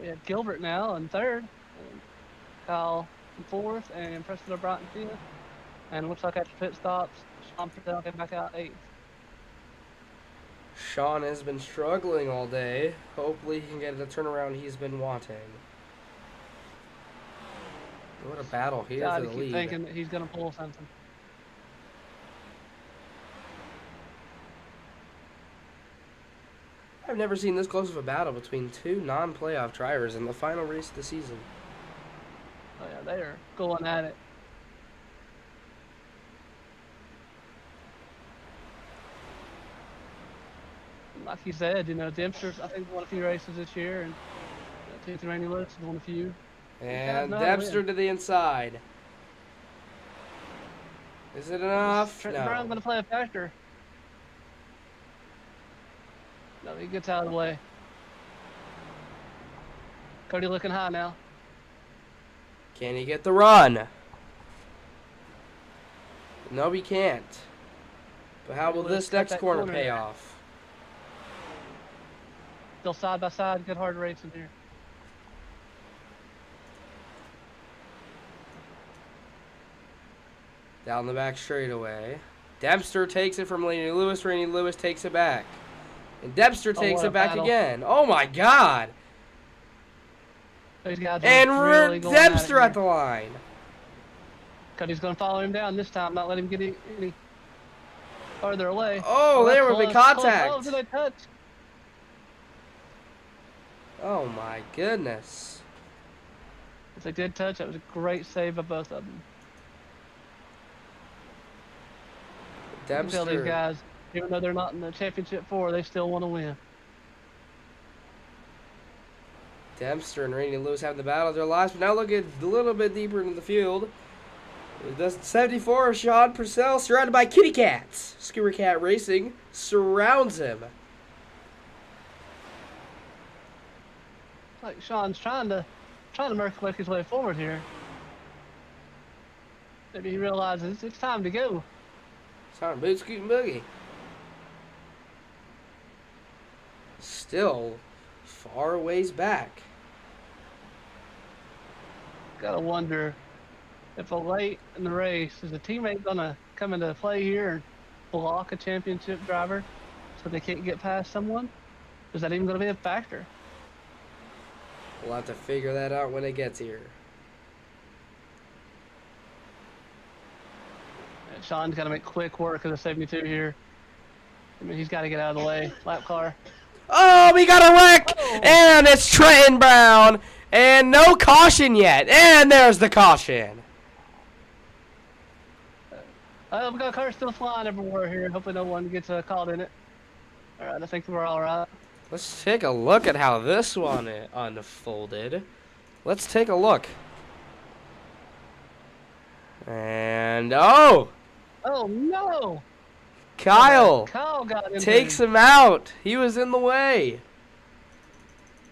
We have Gilbert now in third, and Kyle in fourth, and Preston O'Brien in fifth. And it looks like after pit stops, Sean Purdell came back out eighth. Sean has been struggling all day. Hopefully he can get the turnaround he's been wanting. What a battle here for the keep lead. thinking that he's going to pull something. I've never seen this close of a battle between two non-playoff drivers in the final race of the season. Oh yeah, they are going at it. Like you said, Dempster's, I think, won a few races this year, and Timothy Rainey Lewis has won a few. And Dempster to the inside. Is it enough? Trenton Brown's going to play a factor. No, he gets out of the way. Cody looking high now. Can he get the run? No, he can't. But how will this next corner pay off? Still side by side, good hard racing here. Down the back straightaway. Dempster takes it from Rainey Lewis. Rainey Lewis takes it back. And Dempster takes it back again. Oh my God. These guys and really Dempster at the line. Cody's going to follow him down this time, not let him get any farther away. Oh, there will be contact. Oh, did they touch? Oh my goodness. If they did touch, that was a great save of both of them. Dempster. Tell these guys, even though they're not in the Championship 4, they still want to win. Dempster and Rainey Lewis having the battle of their lives, but now looking a little bit deeper into the field. The 74, Sean Purcell, surrounded by kitty cats. Skewer Cat Racing surrounds him. Like Sean's trying to make his way forward here. Maybe he realizes it's time to go. It's time to boot, scoot, and boogie. Still far ways back. Gotta wonder if late in the race, is a teammate gonna come into play here and block a championship driver so they can't get past someone? Is that even gonna be a factor? We'll have to figure that out when it gets here. And Sean's got to make quick work of the 72 here. I mean, he's got to get out of the way. Lap car. Oh, we got a wreck! Oh. And it's Trenton Brown. And no caution yet. And there's the caution. We got cars still flying everywhere here. Hopefully no one gets caught in it. All right, I think we're all right. Let's take a look at how this one unfolded. Let's take a look. And oh no! Kyle got takes him out. He was in the way.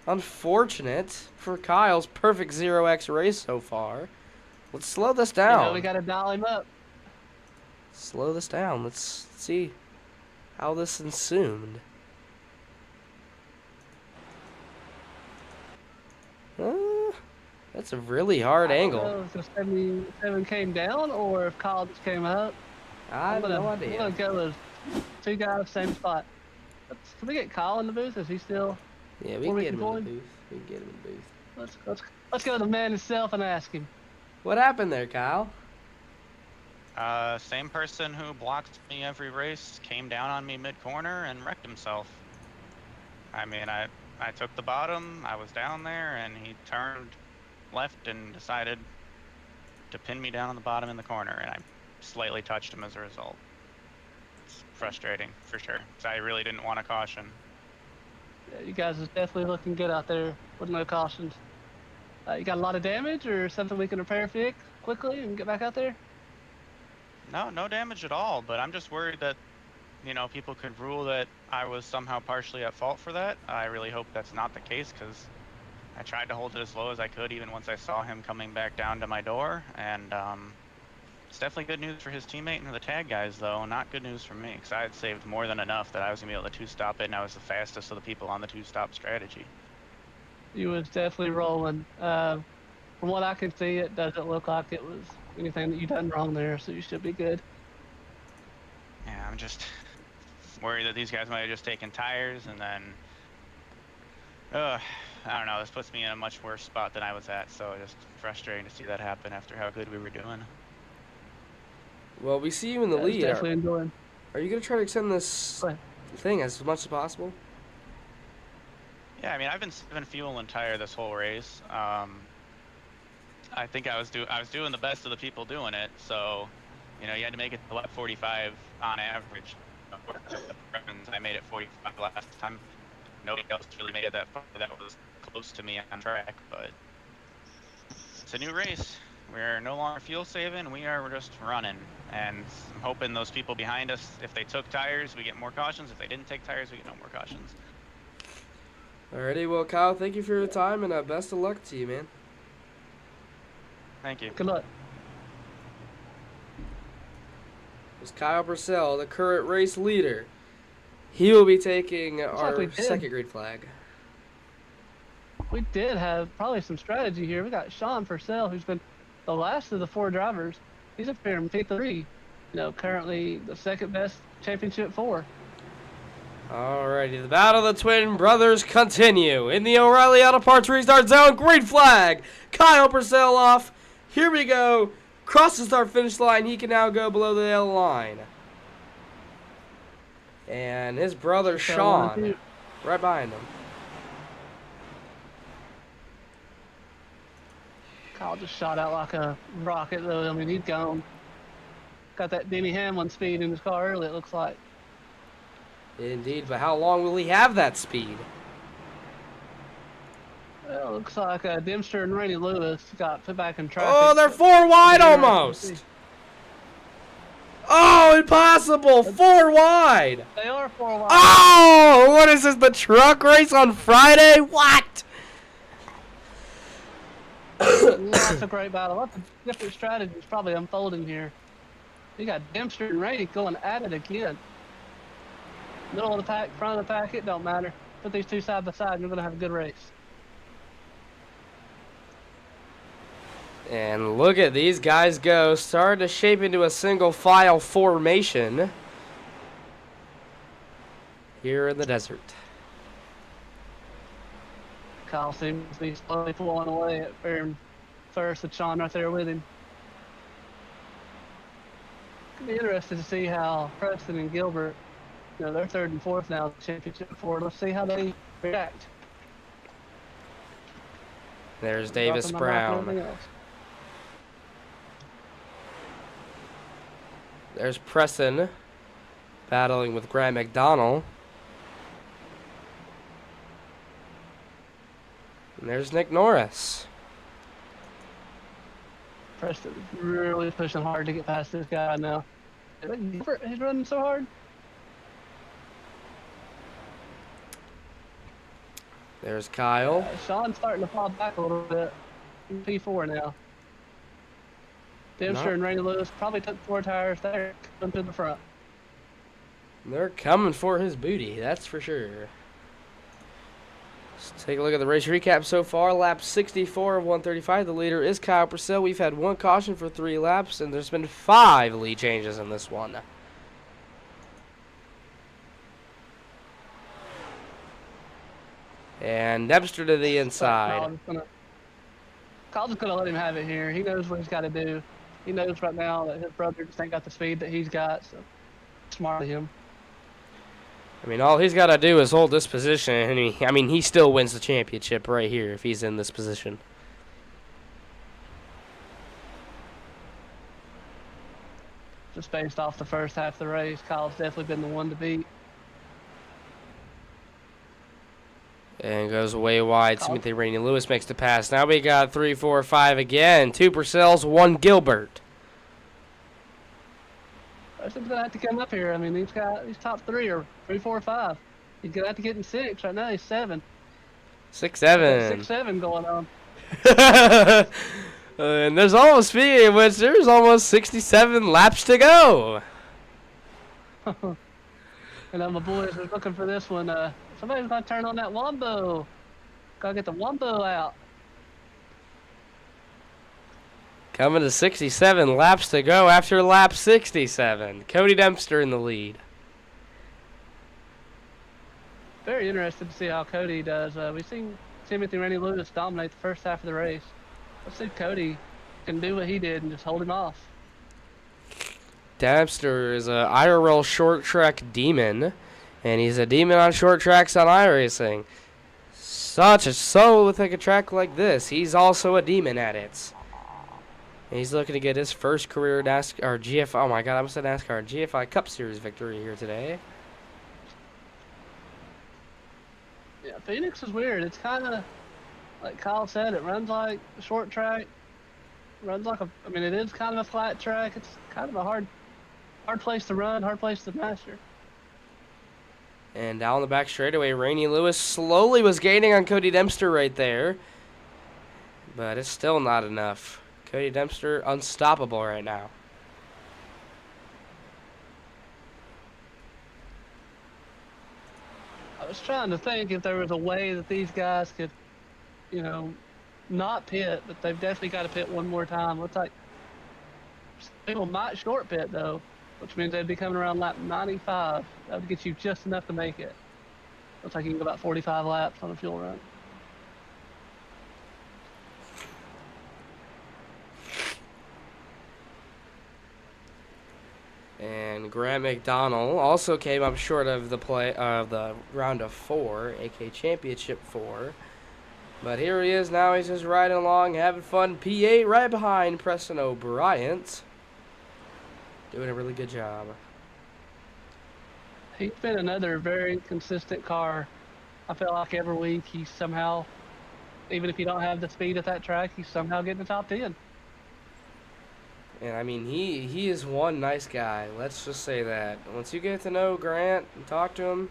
Unfortunate for Kyle's perfect 0x race so far. Let's slow this down. We got to dial him up. Slow this down. Let's see how this ensued. That's a really hard I don't angle. know if the 77 came down or if Kyle just came up. I have no I'm idea. gonna go with two guys, same spot. Can we get Kyle in the booth? Is he still? Yeah, we Or can we get him can in the join? booth. We can get him in the booth. Let's go to the man himself and ask him. What happened there, Kyle? Same person who blocked me every race came down on me mid-corner and wrecked himself. I mean, I took the bottom, I was down there, and he turned left and decided to pin me down on the bottom in the corner, and I slightly touched him as a result. It's frustrating, for sure, because I really didn't want to caution. Yeah, you guys are definitely looking good out there with no cautions. You got a lot of damage or something we can repair fix quickly and get back out there? No damage at all, but I'm just worried that, you know, people could rule that I was somehow partially at fault for that. I really hope that's not the case, because I tried to hold it as low as I could even once I saw him coming back down to my door, and it's definitely good news for his teammate and the tag guys, though. Not good news for me, because I had saved more than enough that I was going to be able to two-stop it, and I was the fastest of the people on the two-stop strategy. You was definitely rolling. From what I can see, it doesn't look like it was anything that you done wrong there, so you should be good. Yeah, I'm just worried that these guys might have just taken tires, and then I don't know, this puts me in a much worse spot than I was at, so just frustrating to see that happen after how good we were doing. Well, we see you in the Yeah, it's lead. definitely enjoying. Are you going to try to extend this Go ahead. thing as much as possible? Yeah, I mean, I've been saving fuel and tire this whole race. I think I was doing the best of the people doing it, so, you know, you had to make it to lap 45 on average. I made it 45 last time. Nobody else really made it that far. That was close to me on track, but it's a new race. We're no longer fuel saving. We're just running, and I'm hoping those people behind us, if they took tires, we get more cautions. If they didn't take tires, we get no more cautions. Alrighty, well, Kyle, thank you for your time, and best of luck to you, man. Thank you. Good luck. It was Kyle Purcell, the current race leader. He will be taking like our we did. second grade flag. We did have probably some strategy here. We got Sean Purcell, who's been the last of the four drivers. He's up here in P3. You know, currently the second best championship 4. Alrighty, the battle of the twin brothers continue. In the O'Reilly Auto Parts restart zone, green flag. Kyle Purcell off. Here we go. Crosses the start finish line. He can now go below the yellow line. And his brother Sean right behind him. Kyle just shot out like a rocket, though. I mean, he's gone. Got that Denny Hamlin speed in his car early, it looks like. Indeed, but how long will he have that speed? Well, it looks like Dempster and Rainey Lewis got put back in traffic. Oh, they're 4 wide almost. Oh, impossible. 4 wide. They are 4 wide. Oh, what is this, the truck race on Friday? What? Lots of great battle. Lots of different strategies probably unfolding here. You got Dempster and Rainey going at it again. Middle of the pack, front of the pack, it don't matter. Put these two side by side and you're going to have a good race. And look at these guys go. Starting to shape into a single file formation here in the desert. Kyle seems to be slowly pulling away at first with Sean right there with him. It'll be interesting to see how Preston and Gilbert, you know, they're 3rd and 4th now in the championship 4. Let's see how they react. There's Davis Brown. There's Preston battling with Grant McDonald. And there's Nick Norris. Preston's really pushing hard to get past this guy now. He's running so hard. There's Kyle. Sean's starting to fall back a little bit. P4 now. Dempster and Rainey Lewis probably took 4 tires there, coming to the front. They're coming for his booty, that's for sure. Let's take a look at the race recap so far. Lap 64 of 135. The leader is Kyle Purcell. We've had 1 caution for 3 laps, and there's been 5 lead changes in this one. And Dempster to the inside. Kyle's just gonna let him have it here. He knows what he's got to do. He knows right now that his brother just ain't got the speed that he's got, so smart of him. I mean, all he's got to do is hold this position, and he still wins the championship right here if he's in this position. Just based off the first half of the race, Kyle's definitely been the one to beat. And goes way wide. Timothy Rainey Lewis makes the pass. Now we got 3, 4, 5 again. 2 Purcells, 1 Gilbert. He's gonna have to come up here. I mean, these top 3 are 3, 4, 5. He's gonna have to get in 6. Right now he's 7. 6, 7. 6, 7 going on. And there's almost, speaking of which, there's almost 67 laps to go. And my boys are looking for this one. Somebody's gonna turn on that wombo. Gotta get the wombo out. Coming to 67 laps to go after lap 67. Cody Dempster in the lead. Very interested to see how Cody does. We've seen Timothy Rainey Lewis dominate the first half of the race. Let's see if Cody can do what he did and just hold him off. Dempster is a IRL short track demon, and he's a demon on short tracks on iRacing. So with like a track like this, he's also a demon at it. And he's looking to get his first career GFI. Oh my God, I almost said NASCAR. GFI Cup Series victory here today. Yeah, Phoenix is weird. It's kind of like Kyle said. It runs like a short track. Runs like it is kind of a flat track. It's kind of a hard place to run, hard place to master. And down the back straightaway, Rainey Lewis slowly was gaining on Cody Dempster right there. But it's still not enough. Cody Dempster unstoppable right now. I was trying to think if there was a way that these guys could, not pit, but they've definitely got to pit one more time. Looks like people might short pit though, which means they'd be coming around lap 95. That would get you just enough to make it. Looks like you can go about 45 laps on a fuel run. And Grant McDonald also came up short of the round of 4, aka Championship 4. But here he is now. He's just riding along, having fun. P8 right behind Preston O'Brien. Doing a really good job. He's been another very consistent car. I feel like every week he's somehow, even if you don't have the speed at that track, he's somehow getting the top 10. And I mean, he is one nice guy. Let's just say that. Once you get to know Grant and talk to him,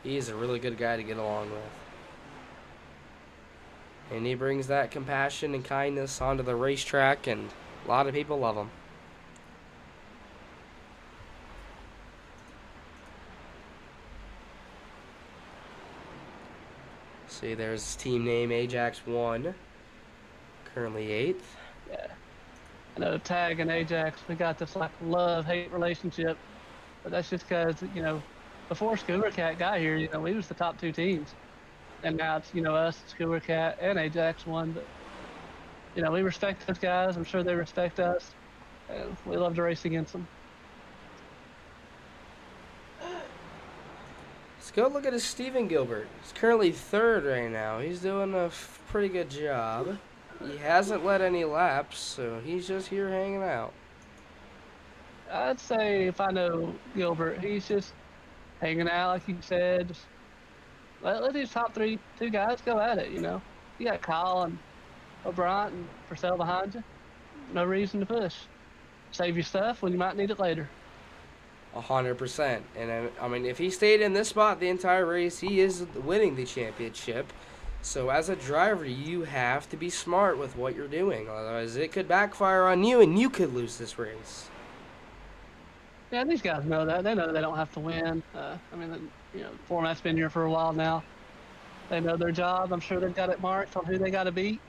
he's a really good guy to get along with. And he brings that compassion and kindness onto the racetrack, and a lot of people love him. See, there's team name Ajax 1, currently 8th. Yeah. I know Tag and Ajax, we got this like love-hate relationship, but that's just because, before Scooter Cat got here, we was the top 2 teams. And now it's, us, Scooter Cat, and Ajax 1, but, we respect those guys. I'm sure they respect us, and we love to race against them. Let's go look at Steven Gilbert. He's currently 3rd right now. He's doing a pretty good job. He hasn't led any laps, so he's just here hanging out. I'd say if I know Gilbert, he's just hanging out, like you said. Just let these top 2 guys go at it, You got Kyle and O'Brien and Purcell behind you. No reason to push. Save your stuff when you might need it later. 100%. And I mean, if he stayed in this spot the entire race, he is winning the championship. So as a driver, you have to be smart with what you're doing. Otherwise, it could backfire on you, and you could lose this race. Yeah, these guys know that. They know they don't have to win. I mean, the format's been here for a while now. They know their job. I'm sure they've got it marked on who they got to beat.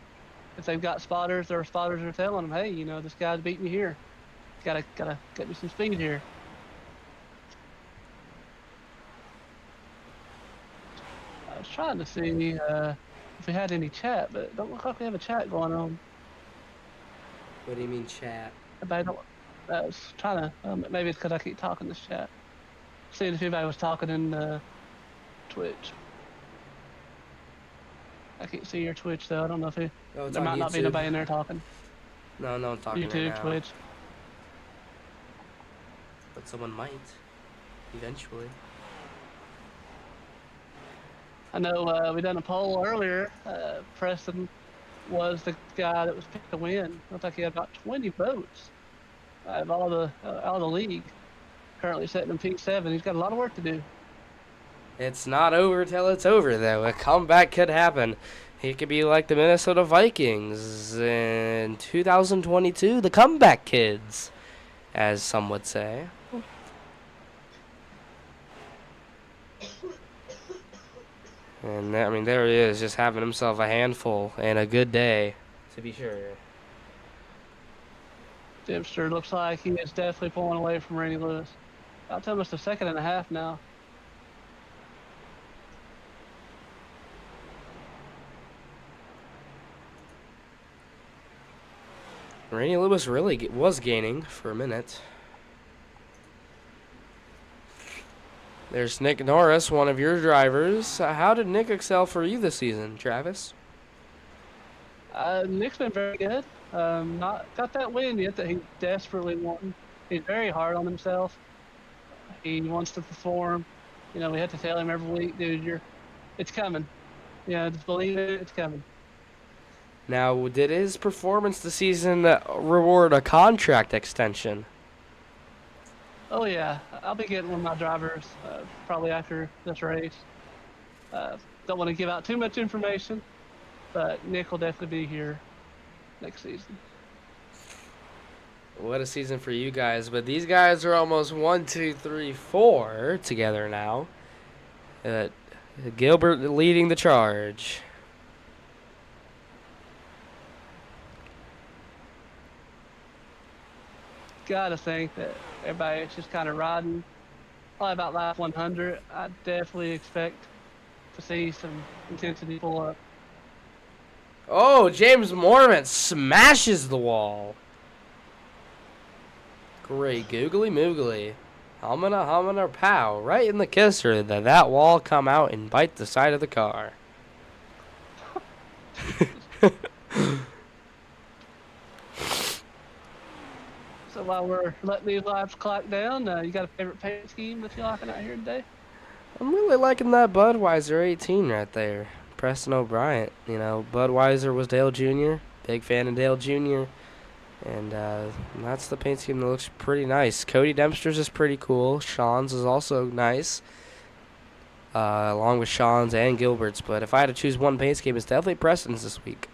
If they've got spotters, their spotters are telling them, hey, this guy's beat me here. Gotta get me some speed here. I was trying to see if we had any chat, but it don't look like we have a chat going on. What do you mean chat? I was trying to, maybe it's because I keep talking this chat. Seeing if anybody was talking in Twitch. I can't see your Twitch though. I don't know if Oh, it's there on might not be YouTube. nobody in there talking. No I'm talking YouTube, right now. Twitch. But someone might. Eventually. I know we done a poll earlier. Preston was the guy that was picked to win. Looks like he had about 20 votes out of all the league. Currently sitting in P7. He's got a lot of work to do. It's not over till it's over, though. A comeback could happen. He could be like the Minnesota Vikings in 2022, the comeback kids, as some would say. And I mean, there he is, just having himself a handful and a good day, to be sure. Dempster looks like he is definitely pulling away from Randy Lewis. About almost a second and a half now. Randy Lewis really was gaining for a minute. There's Nick Norris, one of your drivers. How did Nick excel for you this season, Travis? Nick's been very good. Not got that win yet that he desperately wanted. He's very hard on himself. He wants to perform. We have to tell him every week, dude, it's coming. Just believe it, it's coming. Now, did his performance this season reward a contract extension? Oh yeah, I'll be getting one of my drivers probably after this race. Don't want to give out too much information, but Nick will definitely be here next season. What a season for you guys. But these guys are almost 1, 2, 3, 4 together now. Gilbert leading the charge. Gotta think that everybody's just kind of riding probably about lap 100. I definitely expect to see some intensity pull up. Oh, James Mormon smashes the wall. Great googly moogly. Humana pow. Right in the kisser. That wall come out and bite the side of the car. So while we're letting these laps clock down, you got a favorite paint scheme that you're liking out here today? I'm really liking that Budweiser 18 right there. Preston O'Brien. Budweiser was Dale Jr. Big fan of Dale Jr. And that's the paint scheme that looks pretty nice. Cody Dempster's is pretty cool. Sean's is also nice. Along with Sean's and Gilbert's. But if I had to choose one paint scheme, it's definitely Preston's this week.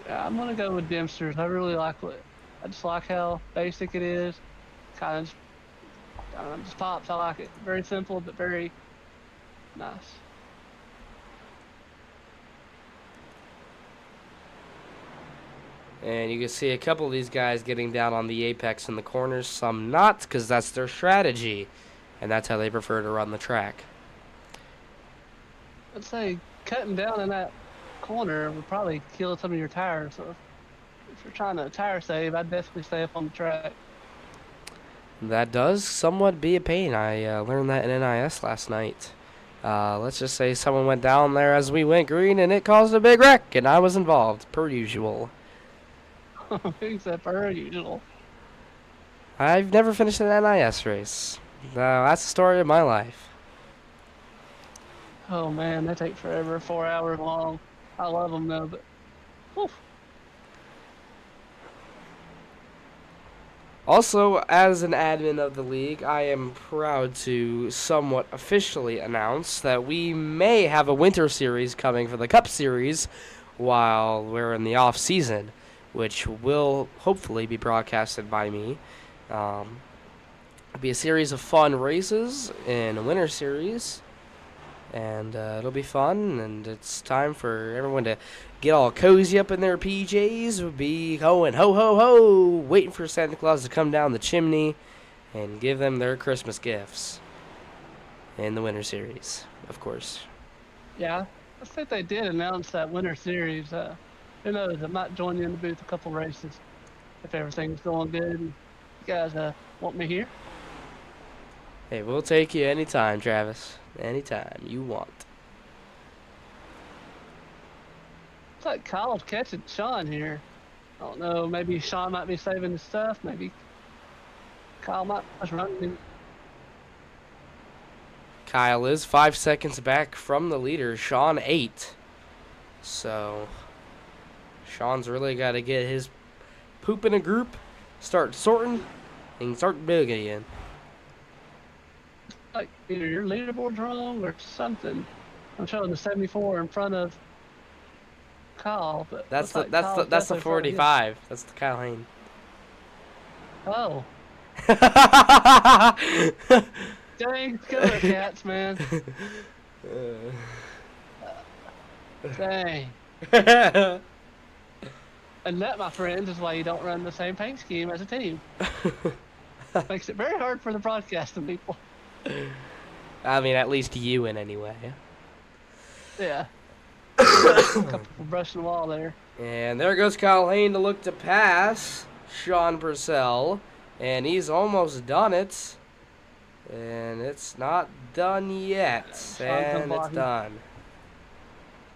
Yeah, I'm going to go with Dempster's. I really like I just like how basic it is. Kind of just pops. I like it. Very simple, but very nice. And you can see a couple of these guys getting down on the apex in the corners. Some not, because that's their strategy. And that's how they prefer to run the track. I'd say cutting down in that corner would probably kill some of your tires. So if you're trying to tire save, I'd definitely stay up on the track. That does somewhat be a pain. I learned that in NIS last night. Let's just say someone went down there as we went green and it caused a big wreck, and I was involved, per usual. Except per usual. I've never finished an NIS race. That's the story of my life. Oh man, they take forever, 4 hours long. I love them though, but whew. Also, as an admin of the league, I am proud to somewhat officially announce that we may have a winter series coming for the Cup Series while we're in the off season, which will hopefully be broadcasted by me. It'll be a series of fun races in a winter series. And it'll be fun, and it's time for everyone to get all cozy up in their PJs. We'll be going ho ho ho, waiting for Santa Claus to come down the chimney and give them their Christmas gifts in the winter series, of course. Yeah, I think they did announce that winter series. Who knows? I might join you in the booth a couple races if everything's going good. You guys want me here? Hey, we'll take you anytime, Travis. Anytime you want. Looks like Kyle's catching Sean here. I don't know, maybe Sean might be saving his stuff. Maybe Kyle might was running him. Kyle is 5 seconds back from the leader. Sean 8. So Sean's really got to get his poop in a group, start sorting, and start building again. Like either your leaderboard's wrong or something. I'm showing the 74 in front of Kyle, but That's looks the like that's the Kyle's definitely in front of him. 45. That's the Kyle Hain. Oh, dang, killer cats, man. Dang. And that, my friends, is why you don't run the same paint scheme as a team. Makes it very hard for the broadcasting people. I mean, at least you win anyway. Yeah. A couple of brushing the wall there. And there goes Kyle Hain to look to pass Sean Purcell. And he's almost done it. And it's not done yet. And it's done.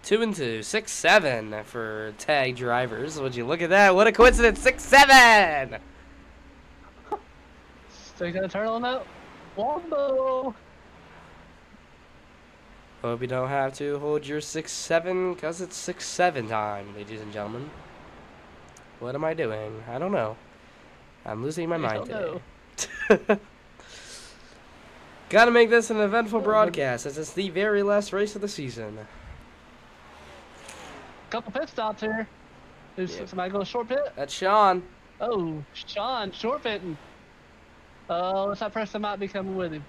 2 and 2, 6-7 for tag drivers. Would you look at that? What a coincidence! 6-7. Stick that turtle note. Wombo. Hope you don't have to hold your 6-7 because it's 6-7 time, ladies and gentlemen. What am I doing? I don't know. I'm losing my mind today. Gotta make this an eventful broadcast as it's the very last race of the season. Couple pit stops here. Who's somebody going short pit? That's Sean. Oh, Sean short pitting. Oh, looks like person might be coming with him.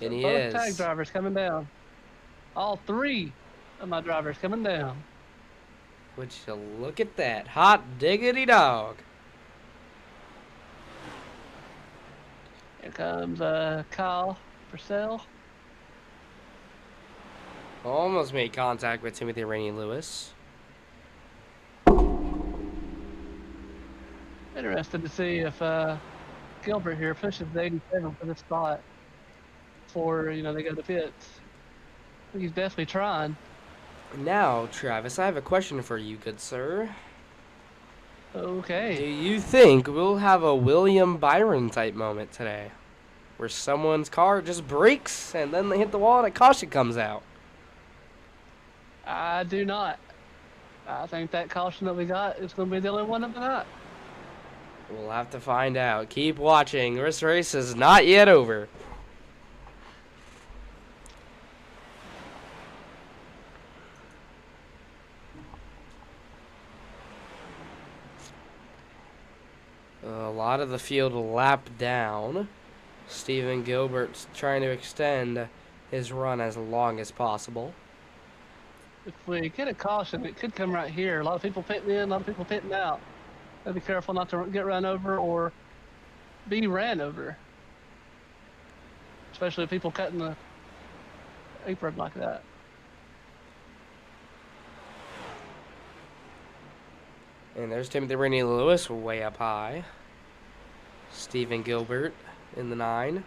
And he both is. Tag drivers coming down. All 3 of my drivers coming down. Would you look at that? Hot diggity dog. Here comes Kyle Purcell. Almost made contact with Timothy Rainey Lewis. Interested to see if Gilbert here pushes the 87 for this spot before they go to pits. I think he's definitely trying. Now, Travis, I have a question for you, good sir. Okay. Do you think we'll have a William Byron type moment today? Where someone's car just brakes and then they hit the wall and a caution comes out? I do not. I think that caution that we got is going to be the only one of the night. We'll have to find out. Keep watching. This race is not yet over. A lot of the field lap down. Stephen Gilbert's trying to extend his run as long as possible. If we get a caution, it could come right here. A lot of people pitting in, a lot of people pitting out. Gotta be careful not to get run over or be ran over. Especially people cutting the apron like that. And there's Timothy Rainey Lewis way up high. Stephen Gilbert in the 9.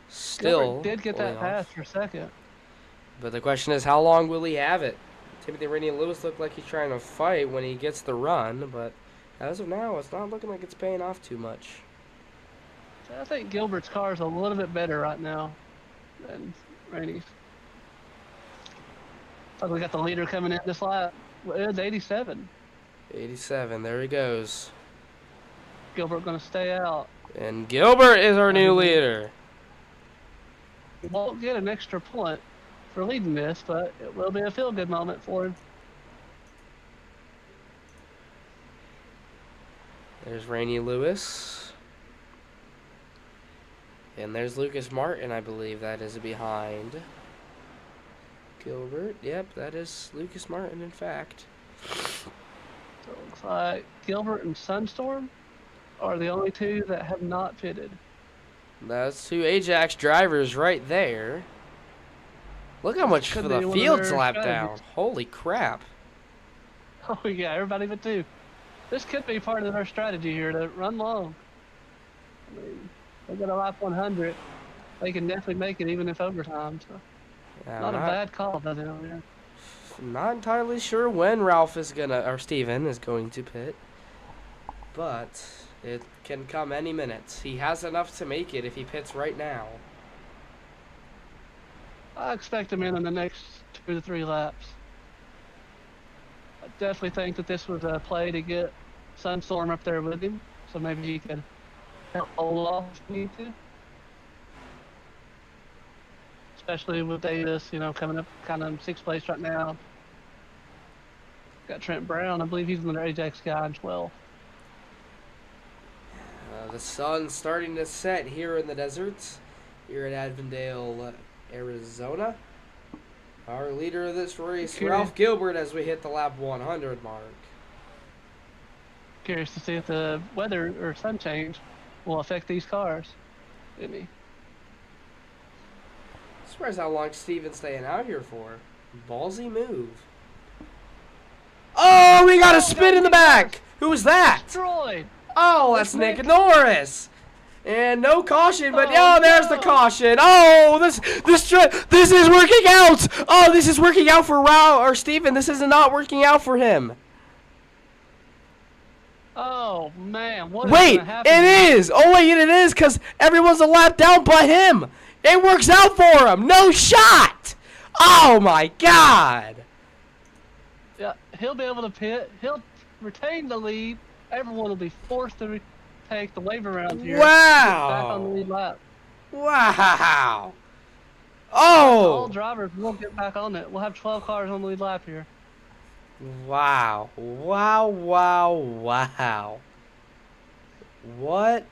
Still Gilbert did get that pulling pass off. for a second. But the question is, how long will he have it? Timothy Rainey Lewis looked like he's trying to fight when he gets the run, but as of now, it's not looking like it's paying off too much. I think Gilbert's car is a little bit better right now than Rainey's. Like we got the leader coming in this lap. It's 87. 87, there he goes. Gilbert going to stay out. And Gilbert is our new leader. He won't get an extra point for leading this, but it will be a feel-good moment for him. There's Rainey Lewis. And there's Lucas Martin, I believe that is behind Gilbert. Yep, that is Lucas Martin, in fact. So it looks like Gilbert and Sunstorm are the only two that have not pitted. That's two Ajax drivers right there. Look how much Could for be the one of field's their lap down. strategies. Holy crap. Oh yeah, everybody but two. This could be part of their strategy here to run long. I mean, they got a lap 100. They can definitely make it even if overtime. So Yeah, not a bad call by them here. Not entirely sure when Ralph is gonna, or Steven is going to pit, but it can come any minute. He has enough to make it if he pits right now. I expect him in the next 2 to 3 laps. I definitely think that this was a play to get Sunstorm up there with him, so maybe he could help hold off if he need to. Especially with Davis, coming up kind of in 6th place right now. Got Trent Brown, I believe he's another Ajax guy in 12th. The sun's starting to set here in the desert, here at Avondale, Arizona. Our leader of this race, Okay. Ralph Gilbert, as we hit the lap 100 mark. Curious to see if the weather or sun change will affect these cars. Maybe. Surprised how long Steven's staying out here for. Ballsy move. Oh, we got a spin in the back. Who was that? Destroyed! Oh, that's Nick Norris. And no caution, but there's the no. caution. Oh, this is working out. Oh, this is working out for Rao or Steven. This is not working out for him. Oh man, what is Wait, gonna happen it here? is. Oh wait, it is because everyone's a lap down but him. It works out for him. No shot. Oh my God. Yeah, he'll be able to pit. He'll retain the lead. Everyone will be forced to take the wave around here. Back on the Wow. lead lap. Wow. All Oh. drivers will get back on it. We'll have 12 cars on the lead lap here. Wow. Wow, wow, wow. What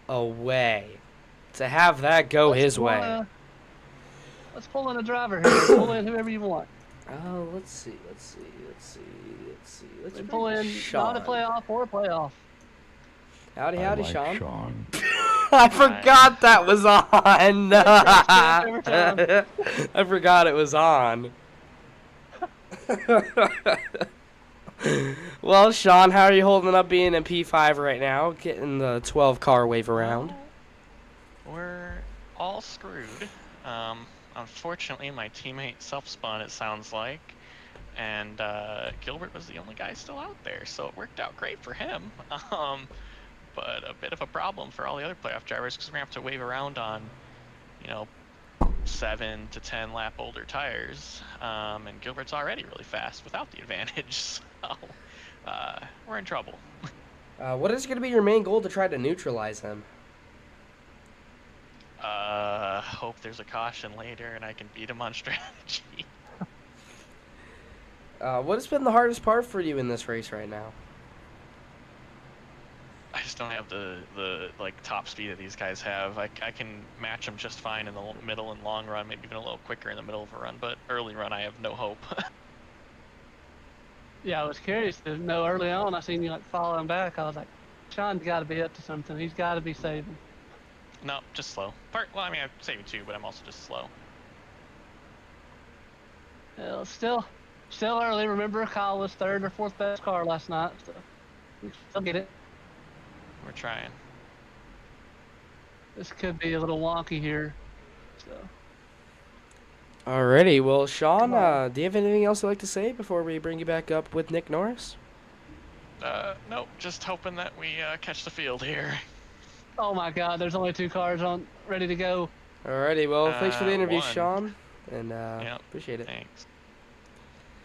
a way to have that go his way. Let's pull in a driver here. Pull in whoever you want. Oh, let's see. Let's We pull in Sean. not a playoff or a playoff. Howdy, I like Sean. I forgot that was on. Every time. I forgot it was on. Well, Sean, how are you holding up being in P5 right now? Getting the 12 car wave around. We're all screwed. Unfortunately, my teammate self-spun, it sounds like, and Gilbert was the only guy still out there, so it worked out great for him. But a bit of a problem for all the other playoff drivers because we're gonna have to wave around on, 7 to 10 lap older tires, and Gilbert's already really fast without the advantage, so we're in trouble. What is going to be your main goal to try to neutralize him? Hope there's a caution later and I can beat him on strategy. What has been the hardest part for you in this race right now? I just don't have the top speed that these guys have. I can match them just fine in the middle and long run, maybe even a little quicker in the middle of a run, but early run I have no hope. Yeah, I was curious to know early on. I seen you following back. I was like, Sean's got to be up to something. He's got to be saving. No, just slow. Well, I mean, I'm saving too, but I'm also just slow. Well, still early. Remember, Kyle was 3rd or 4th best car last night, so we can still get it. We're trying. This could be a little wonky here. So Alrighty, well, Sean, do you have anything else you'd like to say before we bring you back up with Nick Norris? Nope, just hoping that we catch the field here. oh my God, there's only 2 cars ready to go. Alrighty, well, thanks for the interview, one. Sean, and Yep, appreciate it. thanks.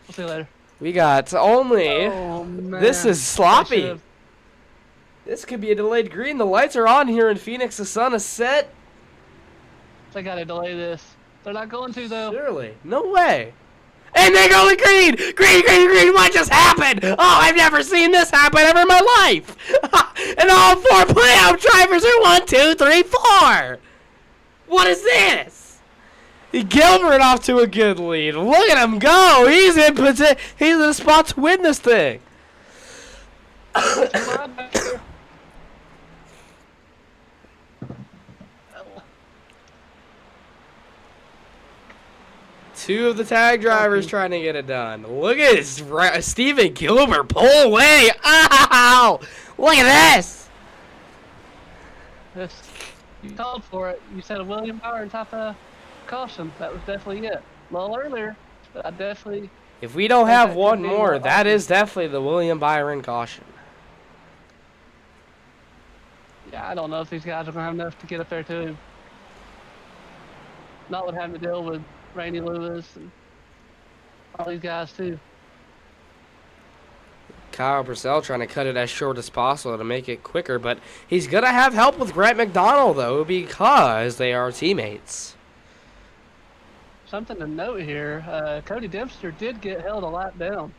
We'll see you later. We got only... Oh man, This is I sloppy. should've- This could be a delayed green. The lights are on here in Phoenix. The sun is set. They gotta delay this. They're not going to though. Surely. No way. And they go to green! Green! What just happened? Oh, I've never seen this happen ever in my life! And all 4 playoff drivers are 1, 2, 3, 4! What is this? Gilbert off to a good lead. Look at him go. He's in a spot to win this thing. Two of the tag drivers trying to get it done. Look at this. Steven Gilbert pull away. Ow! Look at this. Yes. You called for it. You said a William Byron type of caution. That was definitely it. A little earlier, but I definitely... If we don't have one more, that is definitely the William Byron caution. Yeah, I don't know if these guys are going to have enough to get up there to him. Not with having to deal with Randy Lewis and all these guys, too. Kyle Purcell trying to cut it as short as possible to make it quicker, but he's going to have help with Grant McDonald, though, because they are teammates. Something to note here, Cody Dempster did get held a lap down.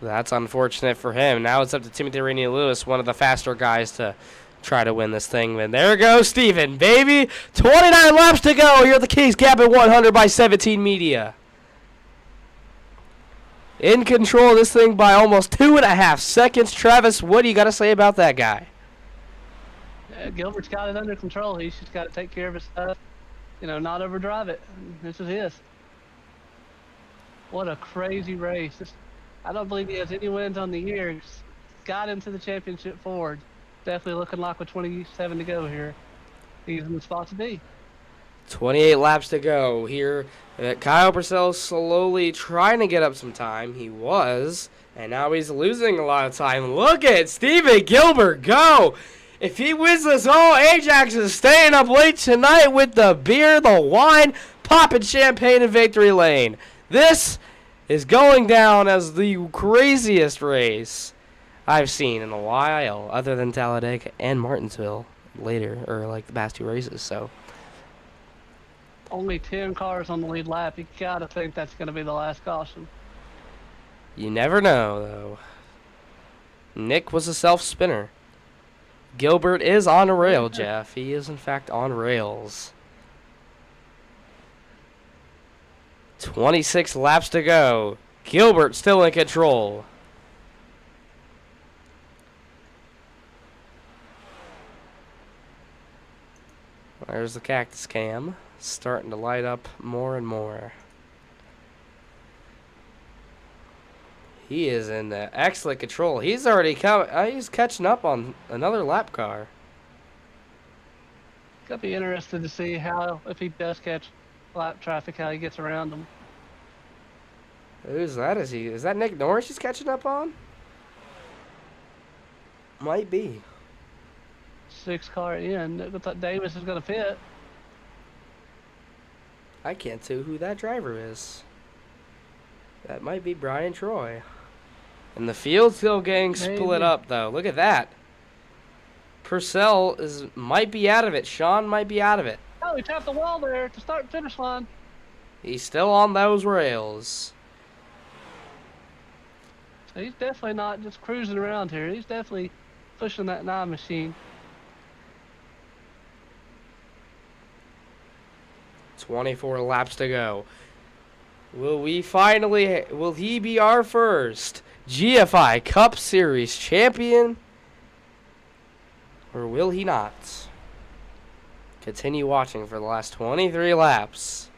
That's unfortunate for him. Now it's up to Timothy Rainey Lewis, one of the faster guys, to try to win this thing. And there goes Steven, baby. 29 laps to go here at the Kings Gambit 100 by 17MEDIA. In control of this thing by almost 2.5 seconds. Travis, what do you got to say about that guy? Yeah, Gilbert's got it under control. He's just got to take care of his stuff. You know, not overdrive it. This is his. What a crazy race. I don't believe he has any wins on the year. He's got into the championship forward. Definitely looking like with 27 to go here. He's in the spot to be. 28 laps to go here. Kyle Purcell slowly trying to get up some time. He was. And now he's losing a lot of time. Look at Steven Gilbert go. If he wins this all, Ajax is staying up late tonight with the beer, the wine, popping champagne in victory lane. This is going down as the craziest race I've seen in a while, other than Talladega and Martinsville later, or like the past two races. So only 10 cars on the lead lap. You gotta think that's gonna be the last caution. You never know, though. Nick was a self-spinner. Gilbert is on a rail, Jeff. He is, in fact, on rails. 26 laps to go. Gilbert still in control. There's the cactus cam. Starting to light up more and more. He is in excellent control. He's already he's catching up on another lap car. Gonna be interested to see how, if he does catch lap traffic, how he gets around them. Who's that? Is that Nick Norris he's catching up on? Might be. 6 car in. Looks like Davis is gonna fit. I can't see who that driver is. That might be Brian Troy. And the field's still getting split up, though. Look at that. Purcell might be out of it. Sean might be out of it. Oh, he tapped the wall there to start and finish line. He's still on those rails. So he's definitely not just cruising around here. He's definitely pushing that 9 machine. 24 laps to go. Will he be our first GFI Cup Series champion? Or will he not? Continue watching for the last 23 laps.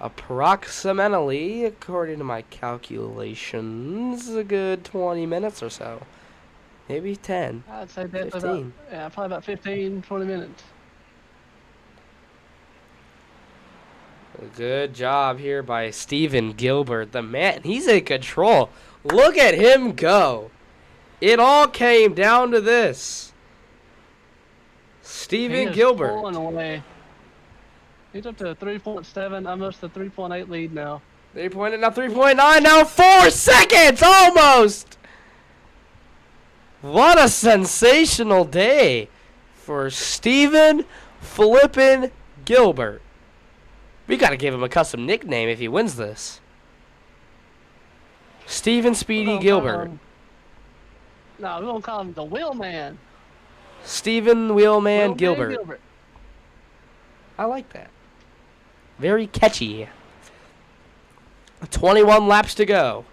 Approximately, according to my calculations, a good 20 minutes or so. Maybe 10. I'd say definitely 15. probably about 15, 20 minutes. Good job here by Steven Gilbert. The man, he's in control. Look at him go. It all came down to this. Steven Gilbert. Pulling away. He's up to a 3.7, almost a 3.8 lead now. 3.8, now 3.9, now 4 seconds, almost. What a sensational day for Steven flippin' Gilbert. We got to give him a custom nickname if he wins this. Steven Speedy Gilbert. No, we won't call him the Wheelman. Steven Wheelman Gilbert. I like that. Very catchy. 21 laps to go.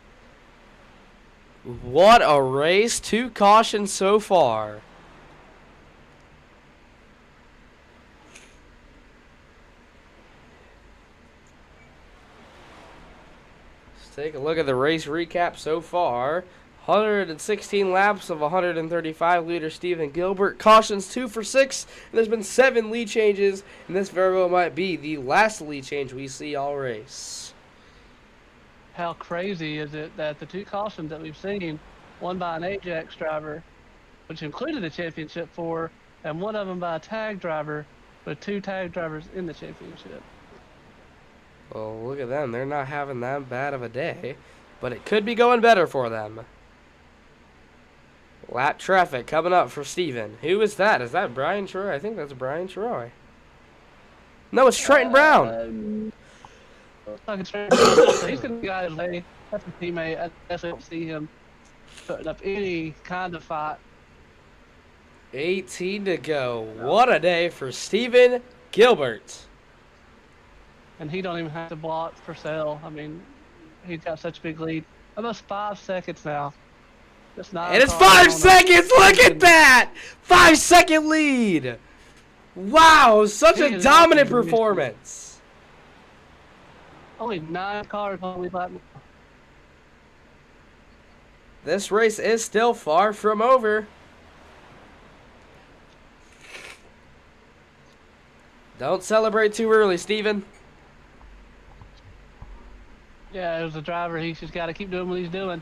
What a race. 2 cautions so far. Let's take a look at the race recap so far. 116 laps of 135-liter Stephen Gilbert. Cautions 2 for 6. And there's been 7 lead changes. And this very well might be the last lead change we see all race. How crazy is it that the 2 cautions that we've seen, one by an Ajax driver, which included the championship 4, and one of them by a tag driver, with 2 tag drivers in the championship. Well, look at them. They're not having that bad of a day. But it could be going better for them. Lap traffic coming up for Steven. Who is that? Is that Brian Troy? I think that's Brian Troy. No, it's Trenton Brown. He's going to be out of lane. That's a teammate. I definitely don't see him putting up any kind of fight. 18 to go. What a day for Stephen Gilbert. And he don't even have to block for sale. I mean, he's got such a big lead. Almost 5 seconds now. That's not. And it's 5 seconds. Look at that. 5-second lead. Wow, such a dominant performance. Only 9 cars on the lap. This race is still far from over. Don't celebrate too early, Steven. Yeah, as a driver, he's just got to keep doing what he's doing.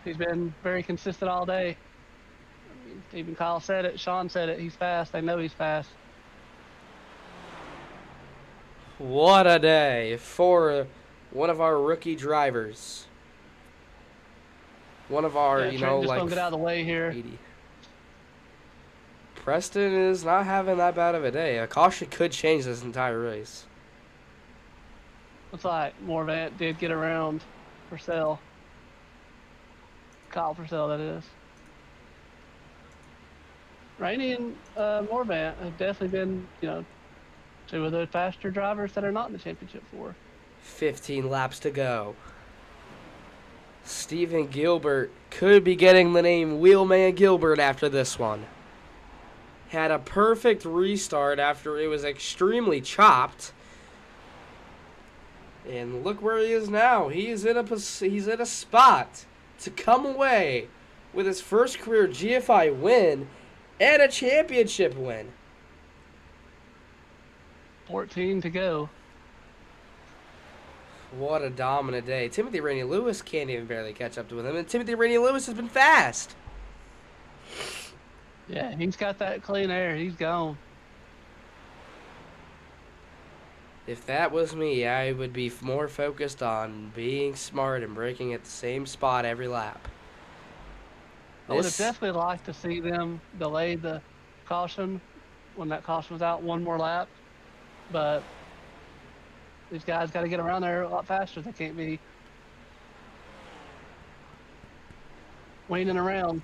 He's been very consistent all day. I mean, even Kyle said it, Sean said it, he's fast. They know he's fast. What a day for one of our rookie drivers. One of our, Yeah, Trent just don't get out of the way here. 80. Preston is not having that bad of a day. A caution could change this entire race. Looks like Morvant did get around Purcell. Kyle Purcell, that is. Rainey and Morvant have definitely been, 2 of the faster drivers that are not in the championship 4. 15 laps to go. Stephen Gilbert could be getting the name Wheelman Gilbert after this one. Had a perfect restart after it was extremely chopped. And look where he is now. He's in a spot to come away with his first career GFI win and a championship win. 14 to go. What a dominant day. Timothy Rainey Lewis can't even barely catch up to him. And Timothy Rainey Lewis has been fast. Yeah, he's got that clean air. He's gone. If that was me, I would be more focused on being smart and braking at the same spot every lap. I would have definitely liked to see them delay the caution when that caution was out 1 more lap. But these guys got to get around there a lot faster. They can't be waiting around.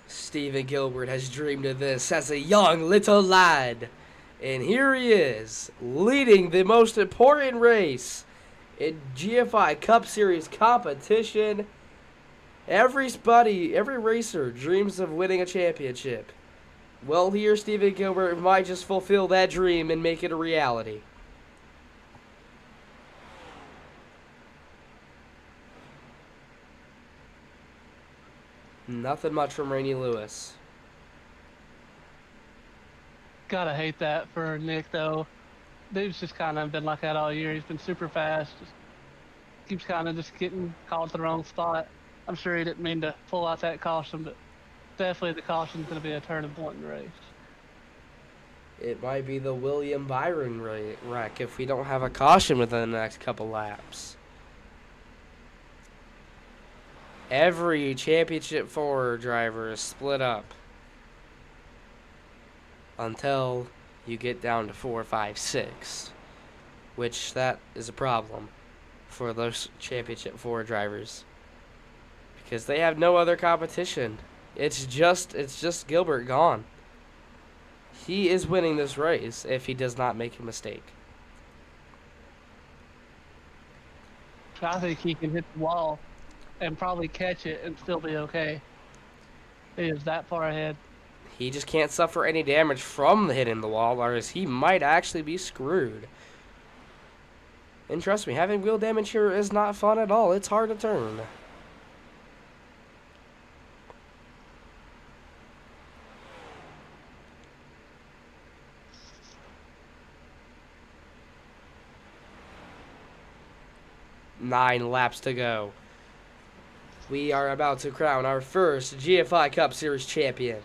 Stephen Gilbert has dreamed of this as a young little lad. And here he is, leading the most important race in GFI Cup Series competition. Every racer dreams of winning a championship. Well, here Stephen Gilbert might just fulfill that dream and make it a reality. Nothing much from Rainey Lewis. Gotta hate that for Nick, though. Dude's just kind of been like that all year. He's been super fast. Just keeps kind of just getting caught at the wrong spot. I'm sure he didn't mean to pull out that caution, but definitely the caution's going to be a turning point in the race. It might be the William Byron wreck if we don't have a caution within the next couple laps. Every Championship 4 driver is split up until you get down to 4, 5, 6, which that is a problem for those Championship 4 drivers because they have no other competition. It's just Gilbert gone. He is winning this race if he does not make a mistake. I think he can hit the wall and probably catch it and still be okay. He is that far ahead. He just can't suffer any damage from the hitting the wall, or else he might actually be screwed. And trust me, having wheel damage here is not fun at all. It's hard to turn. Nine laps to go. We are about to crown our first GFI Cup Series champion.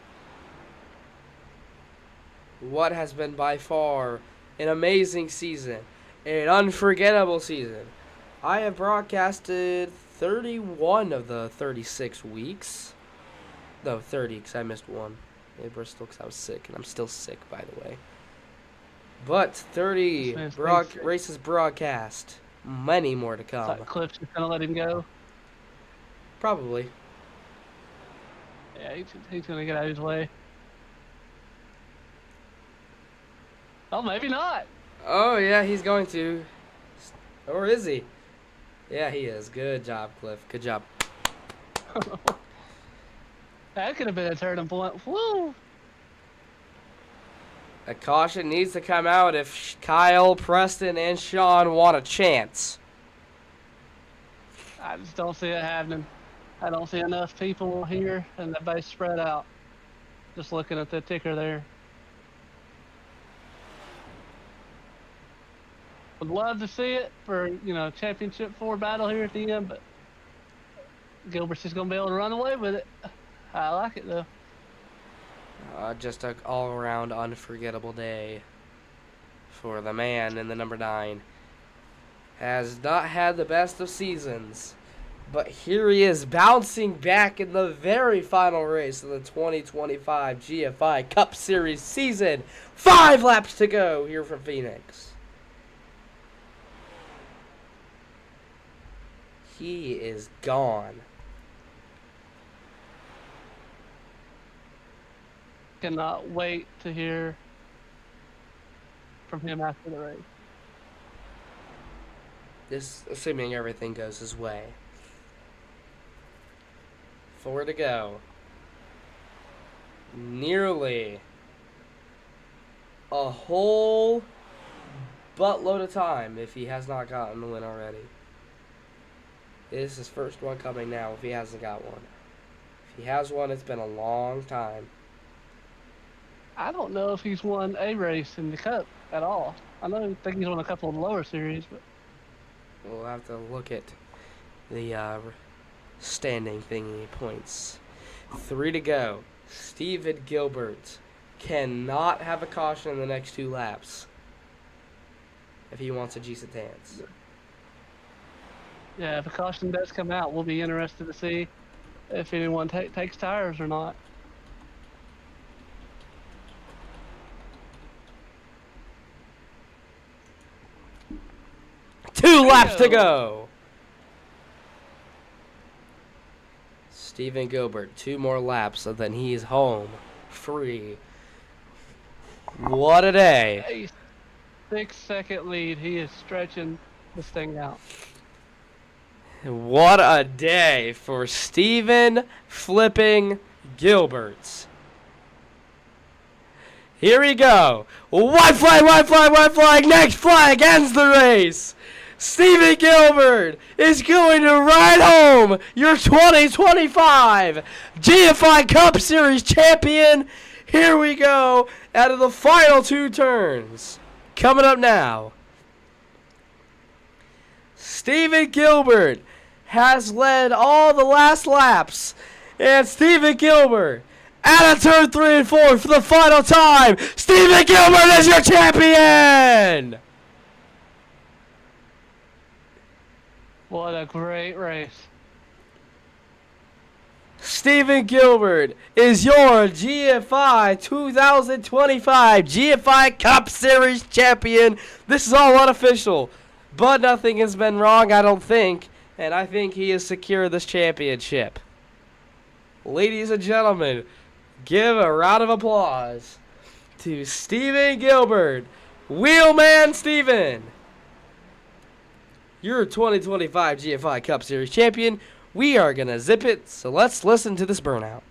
What has been by far an amazing season, an unforgettable season. I have broadcasted 31 of the 36 weeks. No, 30, because I missed one in Bristol because I was sick, and I'm still sick, by the way. But 30 races broadcast. Many more to come. Like Cliff's just gonna let him go. Probably. Yeah, he's gonna get out of his way. Oh, maybe not. Oh, yeah, he's going to. Or is he? Yeah, he is. Good job, Cliff. Good job. That could have been a turning point. Woo! A caution needs to come out if Kyle, Preston, and Sean want a chance. I just don't see it happening. I don't see enough people here and the base spread out. Just looking at the ticker there. Would love to see it for, championship 4 battle here at the end, but Gilbert's just going to be able to run away with it. I like it, though. Just an all-around unforgettable day for the man in the number 9. Has not had the best of seasons, but here he is bouncing back in the very final race of the 2025 GFI Cup Series season. 5 laps to go here from Phoenix. He is gone. Cannot wait to hear from him after the race. This, assuming everything goes his way. 4 to go. Nearly a whole buttload of time if he has not gotten the win already. This is his first one coming now if he hasn't got one. If he has one, it's been a long time. I don't know if he's won a race in the Cup at all. I think he's won a couple of the lower series, but we'll have to look at the standing thingy points. 3 to go. Steven Gilbert cannot have a caution in the next 2 laps if he wants a G Satans. yeah, if a caution does come out, we'll be interested to see if anyone takes tires or not. Two laps to go. Steven Gilbert, 2 more laps, and then he's home free. What a day. A 6-second lead. He is stretching this thing out. What a day for Steven flipping Gilbert. Here we go. White flag, white flag, white flag. Next flag ends the race. Steven Gilbert is going to ride home your 2025 GFI Cup Series champion. Here we go out of the final 2 turns. Coming up now. Steven Gilbert has led all the last laps. And Steven Gilbert out of turn 3 and 4 for the final time. Steven Gilbert is your champion. What a great race. Steven Gilbert is your GFI 2025 GFI Cup Series champion. This is all unofficial, but nothing has been wrong, I don't think, and I think he has secured this championship. Ladies and gentlemen, give a round of applause to Steven Gilbert. Wheelman Steven, your 2025 GFI Cup Series champion. We are going to zip it, so let's listen to this burnout.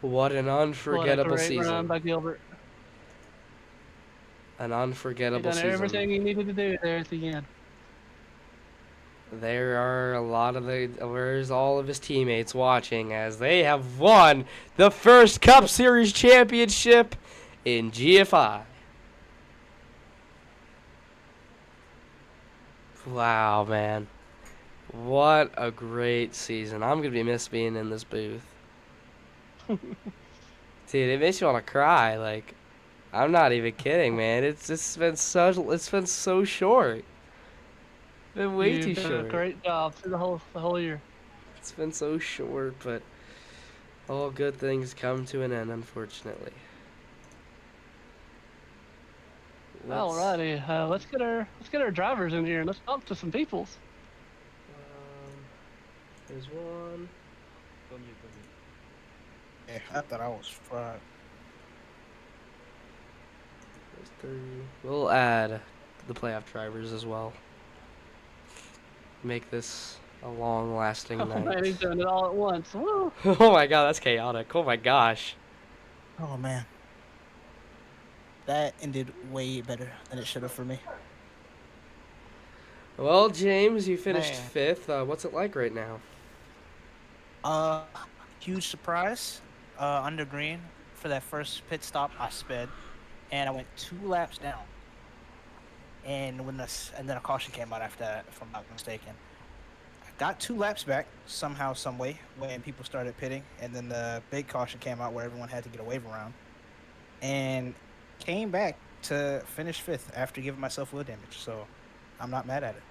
What an What a unforgettable great run season. by Gilbert. An He unforgettable done season. everything he needed to do there at the end. There are a lot of where's all of his teammates watching as they have won the first Cup Series championship in GFI. Wow, man. What a great season. I'm going to be missed being in this booth. Dude, it makes you want to cry. Like, I'm not even kidding, man. It's been so short. Been way too You've done a short. great job through the whole year. It's been so short, but all good things come to an end, unfortunately. Alrighty, let's get our drivers in here and let's talk to some peoples. There's one. Yeah, I thought I was fried. There's three. We'll add the playoff drivers as well. Make this a long-lasting Oh night. man, he's doing it all at once. Woo! Oh my god, that's chaotic. Oh my gosh. Oh man, that ended way better than it should have for me. Well, James, you finished Man. 5th. What's it like right now? Huge surprise. Under green for that first pit stop, I sped, and I went 2 laps down. And and then a caution came out after that, if I'm not mistaken. I got 2 laps back somehow, some way, when people started pitting, and then the big caution came out where everyone had to get a wave around, and came back to finish 5th after giving myself wheel damage. So I'm not mad at it.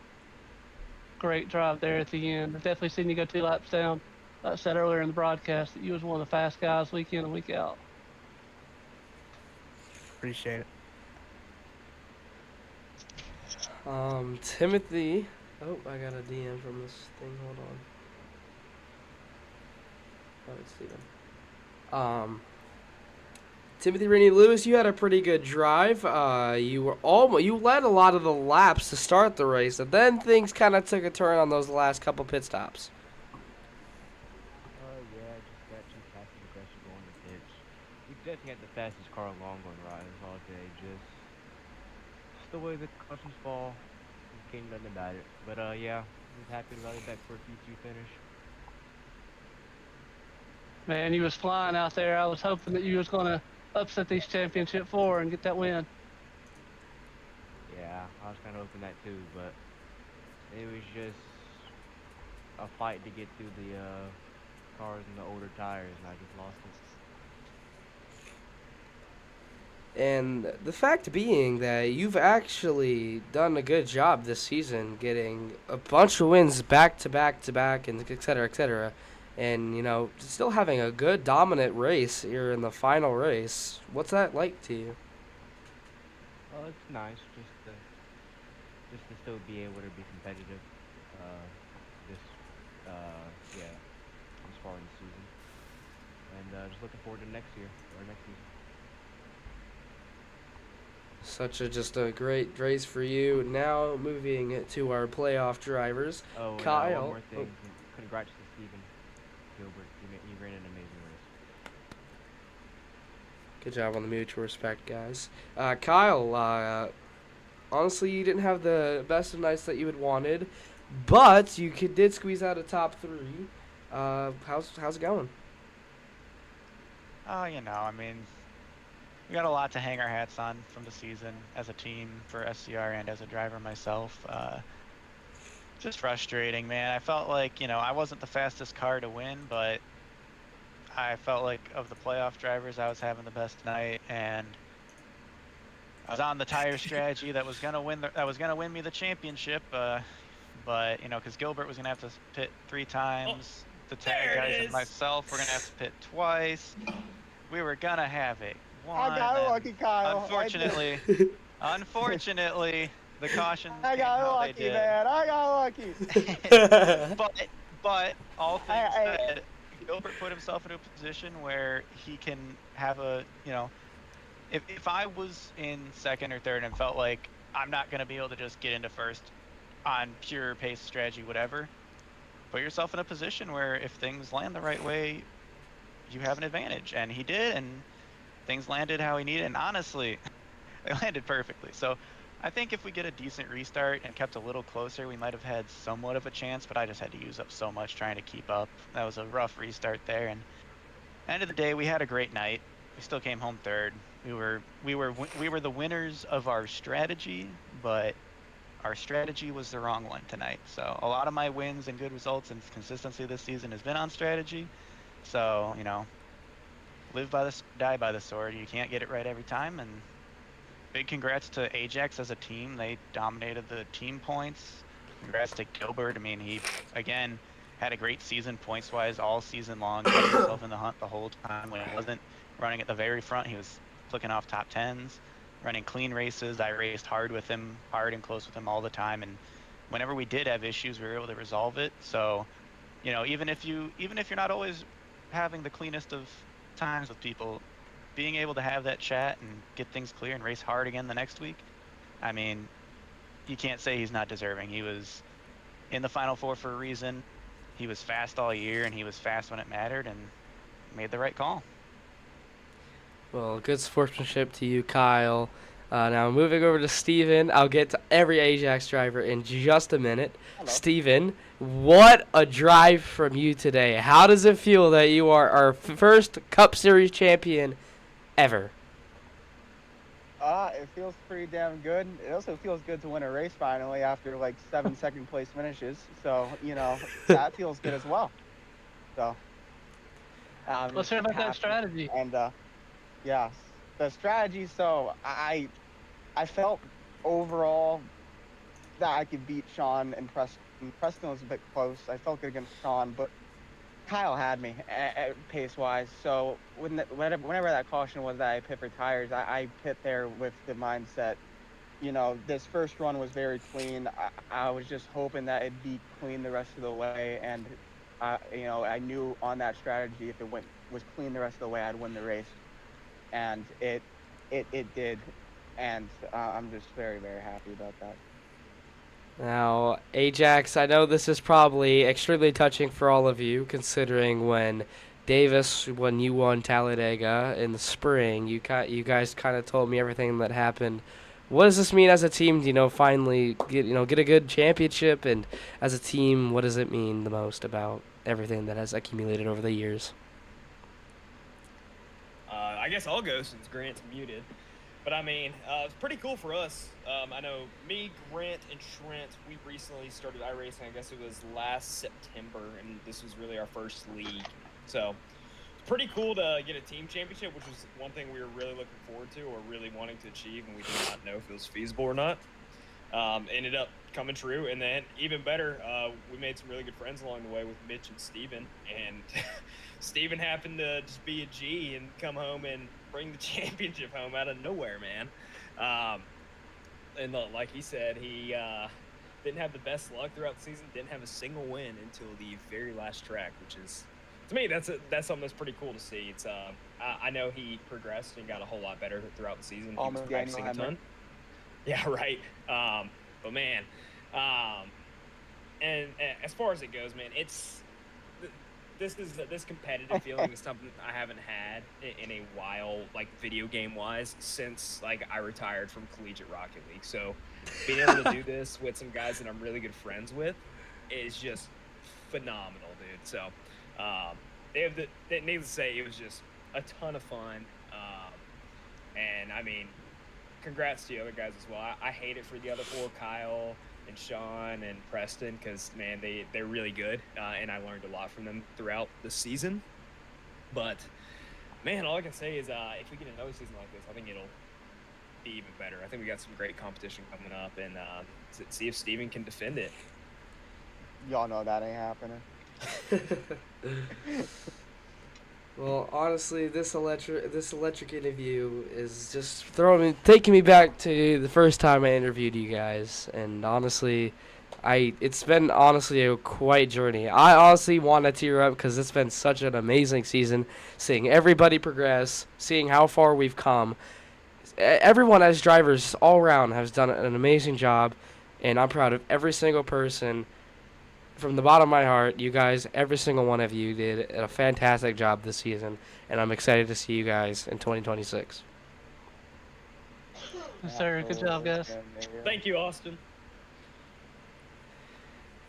Great drive there at the end. I've definitely seen you go 2 laps down. I said earlier in the broadcast that you was one of the fast guys week in and week out. Appreciate it. Timothy. Oh, I got a DM from this thing. Hold on. Oh, it's Steven. Timothy Rainey Lewis, you had a pretty good drive. You led a lot of the laps to start the race, and then things kind of took a turn on those last couple pit stops. Yeah, I just got too passive aggressive going to pitch. We definitely had the fastest car along on riders all day. Just the way the cautions fall, can't do nothing about it. But yeah, I was happy to rally back for a P2 finish. Man, you was flying out there. I was hoping that you was going to upset these championship 4 and get that win. Yeah, I was kind of hoping that too, but it was just a fight to get through the cars and the older tires, and I just lost it. And the fact being that you've actually done a good job this season getting a bunch of wins back to back to back, and et cetera, et cetera. And, you know, still having a good dominant race here in the final race. What's that like to you? Well, it's nice just to still be able to be competitive. Yeah, this far in the season, and just looking forward to next year or next season. Just a great race for you. Now moving to our playoff drivers. Oh, and, Kyle. one more thing. Congrats to Steven Gilbert. You ran an amazing race. Good job on the mutual respect, guys. Kyle, honestly, you didn't have the best of nights that you had wanted, but you did squeeze out a top 3. How's it going? Oh, you know, I mean, we got a lot to hang our hats on from the season as a team for SCR and as a driver myself. Just frustrating, man. I felt like, you know, I wasn't the fastest car to win, but I felt like of the playoff drivers, I was having the best night, and I was on the tire strategy that was gonna win me the championship. But because Gilbert was gonna have to pit 3 times, the tag there it guys and is. myself were gonna have to pit twice. We were gonna have it I one. got and lucky, Kyle. Unfortunately, the cautions I came got how they lucky, did. man. I got lucky. But all things Hey, said, Gilbert put himself in a position where he can have if I was in second or third and felt like I'm not going to be able to just get into first on pure pace strategy, whatever, put yourself in a position where if things land the right way, you have an advantage. And he did, and things landed how he needed. And honestly, they landed perfectly. So I think if we get a decent restart and kept a little closer, we might have had somewhat of a chance, but I just had to use up so much trying to keep up. That was a rough restart there. And end of the day, we had a great night. We still came home third. We were the winners of our strategy, but our strategy was the wrong one tonight. So a lot of my wins and good results and consistency this season has been on strategy. So live by the die by the sword. You can't get it right every time. And big congrats to Ajax as a team. They dominated the team points. Congrats to Gilbert. I mean, he again had a great season points wise all season long. Kept himself in the hunt the whole time. When he wasn't running at the very front, he was clicking off top 10s, running clean races. I raced hard and close with him all the time. And whenever we did have issues, we were able to resolve it. So, even if you're not always having the cleanest of times with people, being able to have that chat and get things clear and race hard again the next week, I mean, you can't say he's not deserving. He was in the Final Four for a reason. He was fast all year, and he was fast when it mattered, and made the right call. Well, good sportsmanship to you, Kyle. Now moving over to Steven. I'll get to every Ajax driver in just a minute. Hello. Steven, what a drive from you today. How does it feel that you are our first Cup Series champion ever? It feels pretty damn good. It also feels good to win a race finally after like 7 second place finishes. So, that feels good as well. So, Let's hear about that happy. strategy. And yeah, the strategy. So I felt overall that I could beat Sean and Preston. Preston was a bit close. I felt good against Sean, but Kyle had me pace-wise. So whenever that caution was that I pit for tires, I pit there with the mindset, this first run was very clean. I was just hoping that it'd be clean the rest of the way. And, I knew on that strategy, if it was clean the rest of the way, I'd win the race. And it did. And I'm just very, very happy about that. Now, Ajax, I know this is probably extremely touching for all of you, considering when you won Talladega in the spring, you guys kind of told me everything that happened. What does this mean as a team to, finally get a good championship? And as a team, what does it mean the most about everything that has accumulated over the years? I guess I'll go since Grant's muted. But I mean, it's pretty cool for us. I know me, Grant, and Trent, we recently started iRacing. I guess it was last September, and this was really our first league. So it's pretty cool to get a team championship, which was one thing we were really looking forward to or really wanting to achieve, and we did not know if it was feasible or not. Ended up coming true, and then even better, we made some really good friends along the way with Mitch and Steven, and Steven happened to just be a G and come home and bring the championship home out of nowhere, man. And like he said, he didn't have the best luck throughout the season, didn't have a single win until the very last track, which is, to me, that's something that's pretty cool to see. It's I know he progressed and got a whole lot better throughout the season. He was practicing a ton. Yeah, right. But man, and as far as it goes, man, this competitive feeling is something I haven't had in a while, like video game wise, since like I retired from Collegiate Rocket League. So being able to do this with some guys that I'm really good friends with is just phenomenal, dude. So needless to say, it was just a ton of fun. And I mean, congrats to the other guys as well. I hate it for the other four, Kyle and Sean and Preston, because man, they're really good, and I learned a lot from them throughout the season. But man, all I can say is if we get another season like this, I think it'll be even better. I think we got some great competition coming up, and see if Steven can defend it. Y'all know that ain't happening. Well, honestly, this electric interview is just taking me back to the first time I interviewed you guys, and honestly, it's been honestly a quite journey. I honestly want to tear up because it's been such an amazing season, seeing everybody progress, seeing how far we've come. Everyone as drivers all around has done an amazing job, and I'm proud of every single person. From the bottom of my heart, you guys, every single one of you did a fantastic job this season, and I'm excited to see you guys in 2026. Yes, sir. Good job, guys. Thank you, Austin.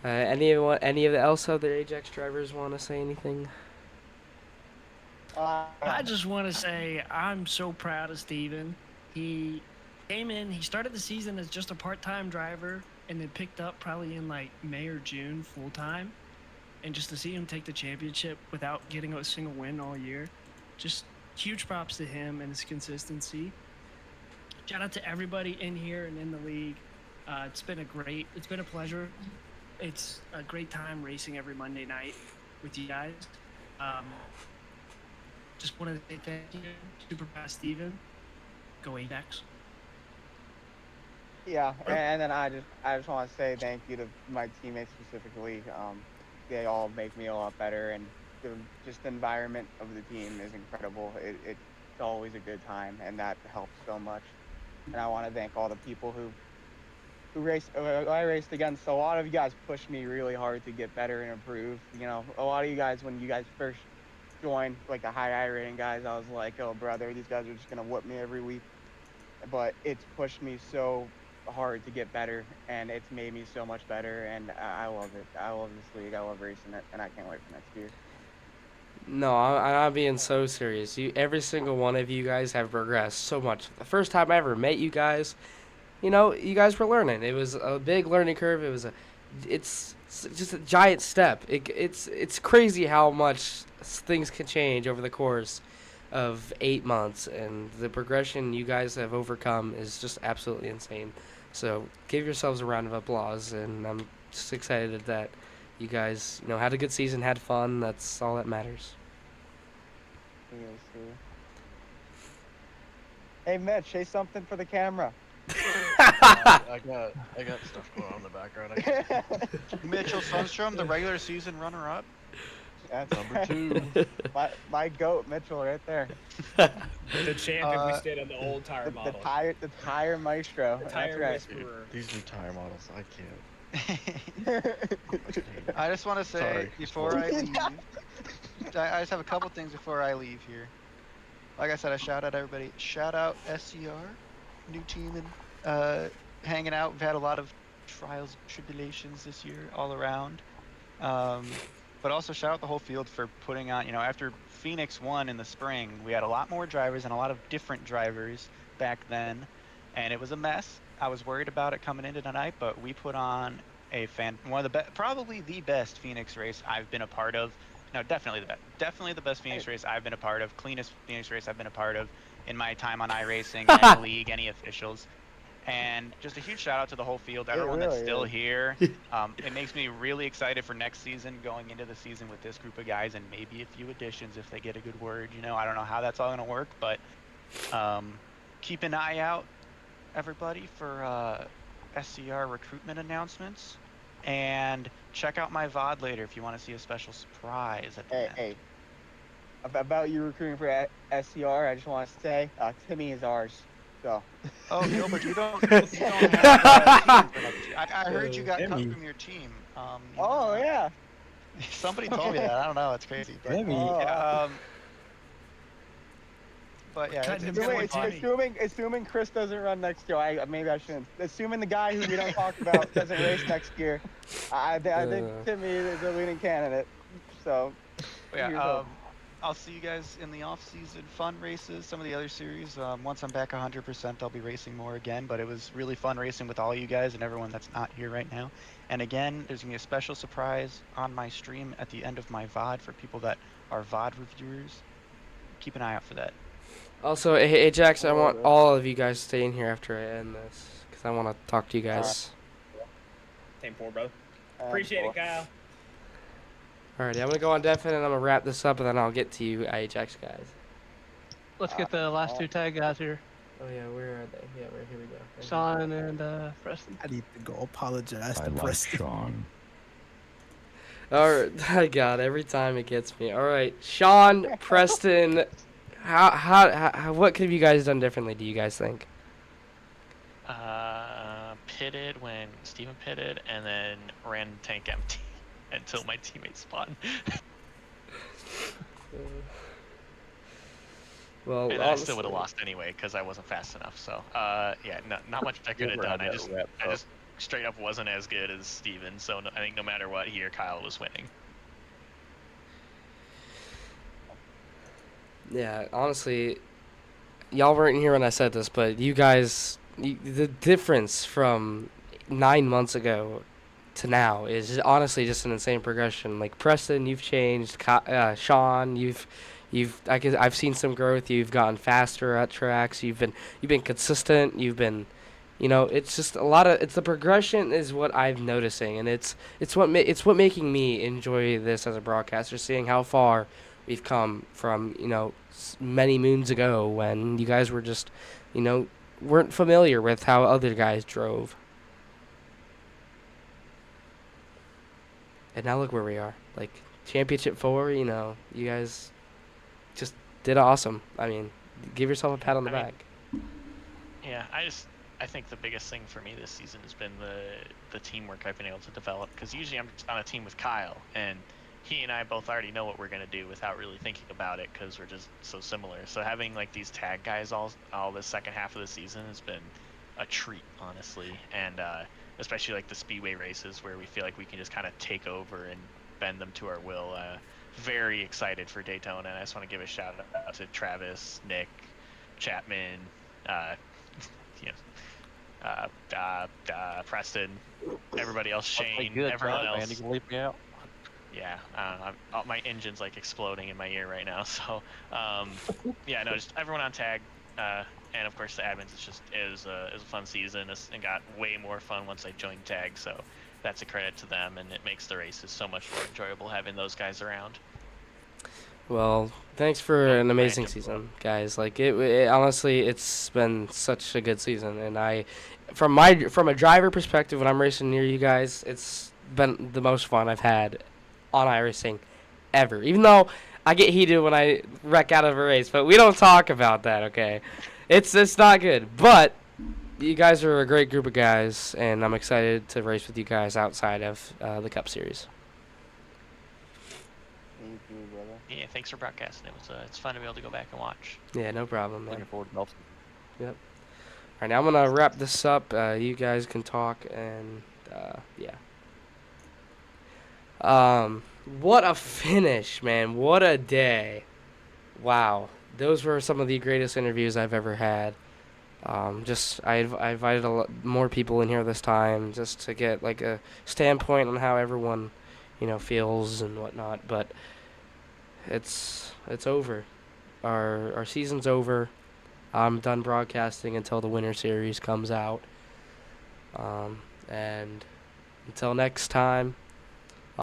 Any of the else other Ajax drivers want to say anything? I just want to say I'm so proud of Steven. He came in, he started the season as just a part-time driver, and then picked up probably in like May or June full-time. And just to see him take the championship without getting a single win all year, just huge props to him and his consistency. Shout out to everybody in here and in the league. It's been a pleasure. It's a great time racing every Monday night with you guys. Just wanted to say thank you, super fast Steven. Go Ajax. Yeah, and then I just want to say thank you to my teammates specifically. They all make me a lot better, and just the environment of the team is incredible. It's always a good time, and that helps so much. And I want to thank all the people who I raced against. A lot of you guys pushed me really hard to get better and improve. You know, a lot of you guys, when you guys first joined, like the high I-rating guys, I was like, oh brother, these guys are just gonna whoop me every week. But it's pushed me so hard to get better, and it's made me so much better, and I love it. I love this league. I love racing it, and I can't wait for next year. No, I'm not being so serious. Every single one of you guys have progressed so much. The first time I ever met you guys, you guys were learning. It was a big learning curve. It's just a giant step. It's crazy how much things can change over the course of 8 months, and the progression you guys have overcome is just absolutely insane. So give yourselves a round of applause, and I'm just excited that you guys, had a good season, had fun. That's all that matters. Hey Mitch, say something for the camera. I got stuff going on in the background. Mitchell Sundstrom, the regular season runner-up. That's Number 2. my goat, Mitchell, right there. The champion we stayed on the old tire model. The tire maestro. The tire whisperer. These new tire models, I can't. I just want to say Sorry. before I leave, I just have a couple things before I leave here. Like I said, I shout out everybody. Shout out SCR, new team, and hanging out. We've had a lot of trials and tribulations this year all around. But also shout out the whole field for putting on, after Phoenix won in the spring, we had a lot more drivers and a lot of different drivers back then, and it was a mess. I was worried about it coming into tonight, but we put on probably the best Phoenix race I've been a part of. No, definitely the best Phoenix race I've been a part of, cleanest Phoenix race I've been a part of in my time on iRacing, any league, any officials. And just a huge shout out to the whole field, everyone that's still here. It makes me really excited for next season, going into the season with this group of guys, and maybe a few additions if they get a good word. I don't know how that's all going to work, but keep an eye out, everybody, for SCR recruitment announcements. And check out my VOD later if you want to see a special surprise at the end. Hey. About you recruiting for SCR, I just want to say, Timmy is ours. So. Oh, no, but you don't have a team for next year. I heard you got cut from your team. Yeah. Somebody told me that. I don't know. It's crazy. But, but yeah, assuming Chris doesn't run next year, maybe I shouldn't. Assuming the guy who we don't talk about doesn't race next year, I think Timmy is a leading candidate. So. Yeah. I'll see you guys in the off-season fun races, some of the other series. Once I'm back 100%, I'll be racing more again. But it was really fun racing with all you guys and everyone that's not here right now. And again, there's going to be a special surprise on my stream at the end of my VOD for people that are VOD reviewers. keep an eye out for that. Also, hey, Jax, I want all of you guys to stay in here after I end this because I want to talk to you guys. 10-4, brother. Appreciate it, Kyle. Alrighty, I'm gonna go on definite and I'm gonna wrap this up and then I'll get to you, Ajax guys. Let's get the last two tag guys here. Oh yeah, where are they? Yeah, here we go. Sean and Preston. I need to go apologize I to like Preston. Sean. Alright, God, every time it gets me. Alright, Sean, Preston, how what could have you guys done differently, do you guys think? Pitted when Steven pitted, and then ran tank empty until my teammate spawned. Well, and I still would have lost anyway because I wasn't fast enough. So, yeah, not much I could have done. I just straight up wasn't as good as Steven. So I think no matter what, he or Kyle was winning. Yeah, honestly, y'all weren't here when I said this, but you guys, the difference from 9 months ago to now is honestly just an insane progression. Like Preston, you've changed. Sean, I've seen some growth. You've gotten faster at tracks. You've been consistent. You've been, it's just a lot of. It's the progression is what I'm noticing, and it's what making me enjoy this as a broadcaster, seeing how far we've come from many moons ago when you guys were just weren't familiar with how other guys drove. And now look where we are. Like Championship 4, you guys just did awesome. I mean, give yourself a pat on the back. Yeah, I think the biggest thing for me this season has been the teamwork I've been able to develop, because usually I'm just on a team with Kyle, and he and I both already know what we're going to do without really thinking about it because we're just so similar. So having like these tag guys all the second half of the season has been a treat, honestly. And especially like the speedway races where we feel like we can just kind of take over and bend them to our will. Very excited for Daytona, and I just want to give a shout out to Travis, Nick, Chapman, Preston, everybody else, Shane, everyone else. Man, you can leave me out. Yeah, my engine's like exploding in my ear right now. So, yeah, no, just everyone on tag, and of course the admins. It was a fun season, and got way more fun once I joined tag. So that's a credit to them, and it makes the races so much more enjoyable having those guys around. Well, thanks for an amazing season, guys. Like it honestly, it's been such a good season, and from a driver perspective, when I'm racing near you guys, it's been the most fun I've had on iRacing ever. Even though I get heated when I wreck out of a race, but we don't talk about that, okay? It's not good. But you guys are a great group of guys, and I'm excited to race with you guys outside of the Cup Series. Thank you, brother. Yeah, thanks for broadcasting. It's fun to be able to go back and watch. Yeah, no problem, man. Looking forward to Nelson. Yep. All right, now I'm gonna wrap this up. You guys can talk, and yeah. What a finish, man. What a day. Wow. Those were some of the greatest interviews I've ever had. I invited a lot more people in here this time just to get like a standpoint on how everyone, feels and whatnot. But it's over. Our season's over. I'm done broadcasting until the Winter Series comes out. And until next time,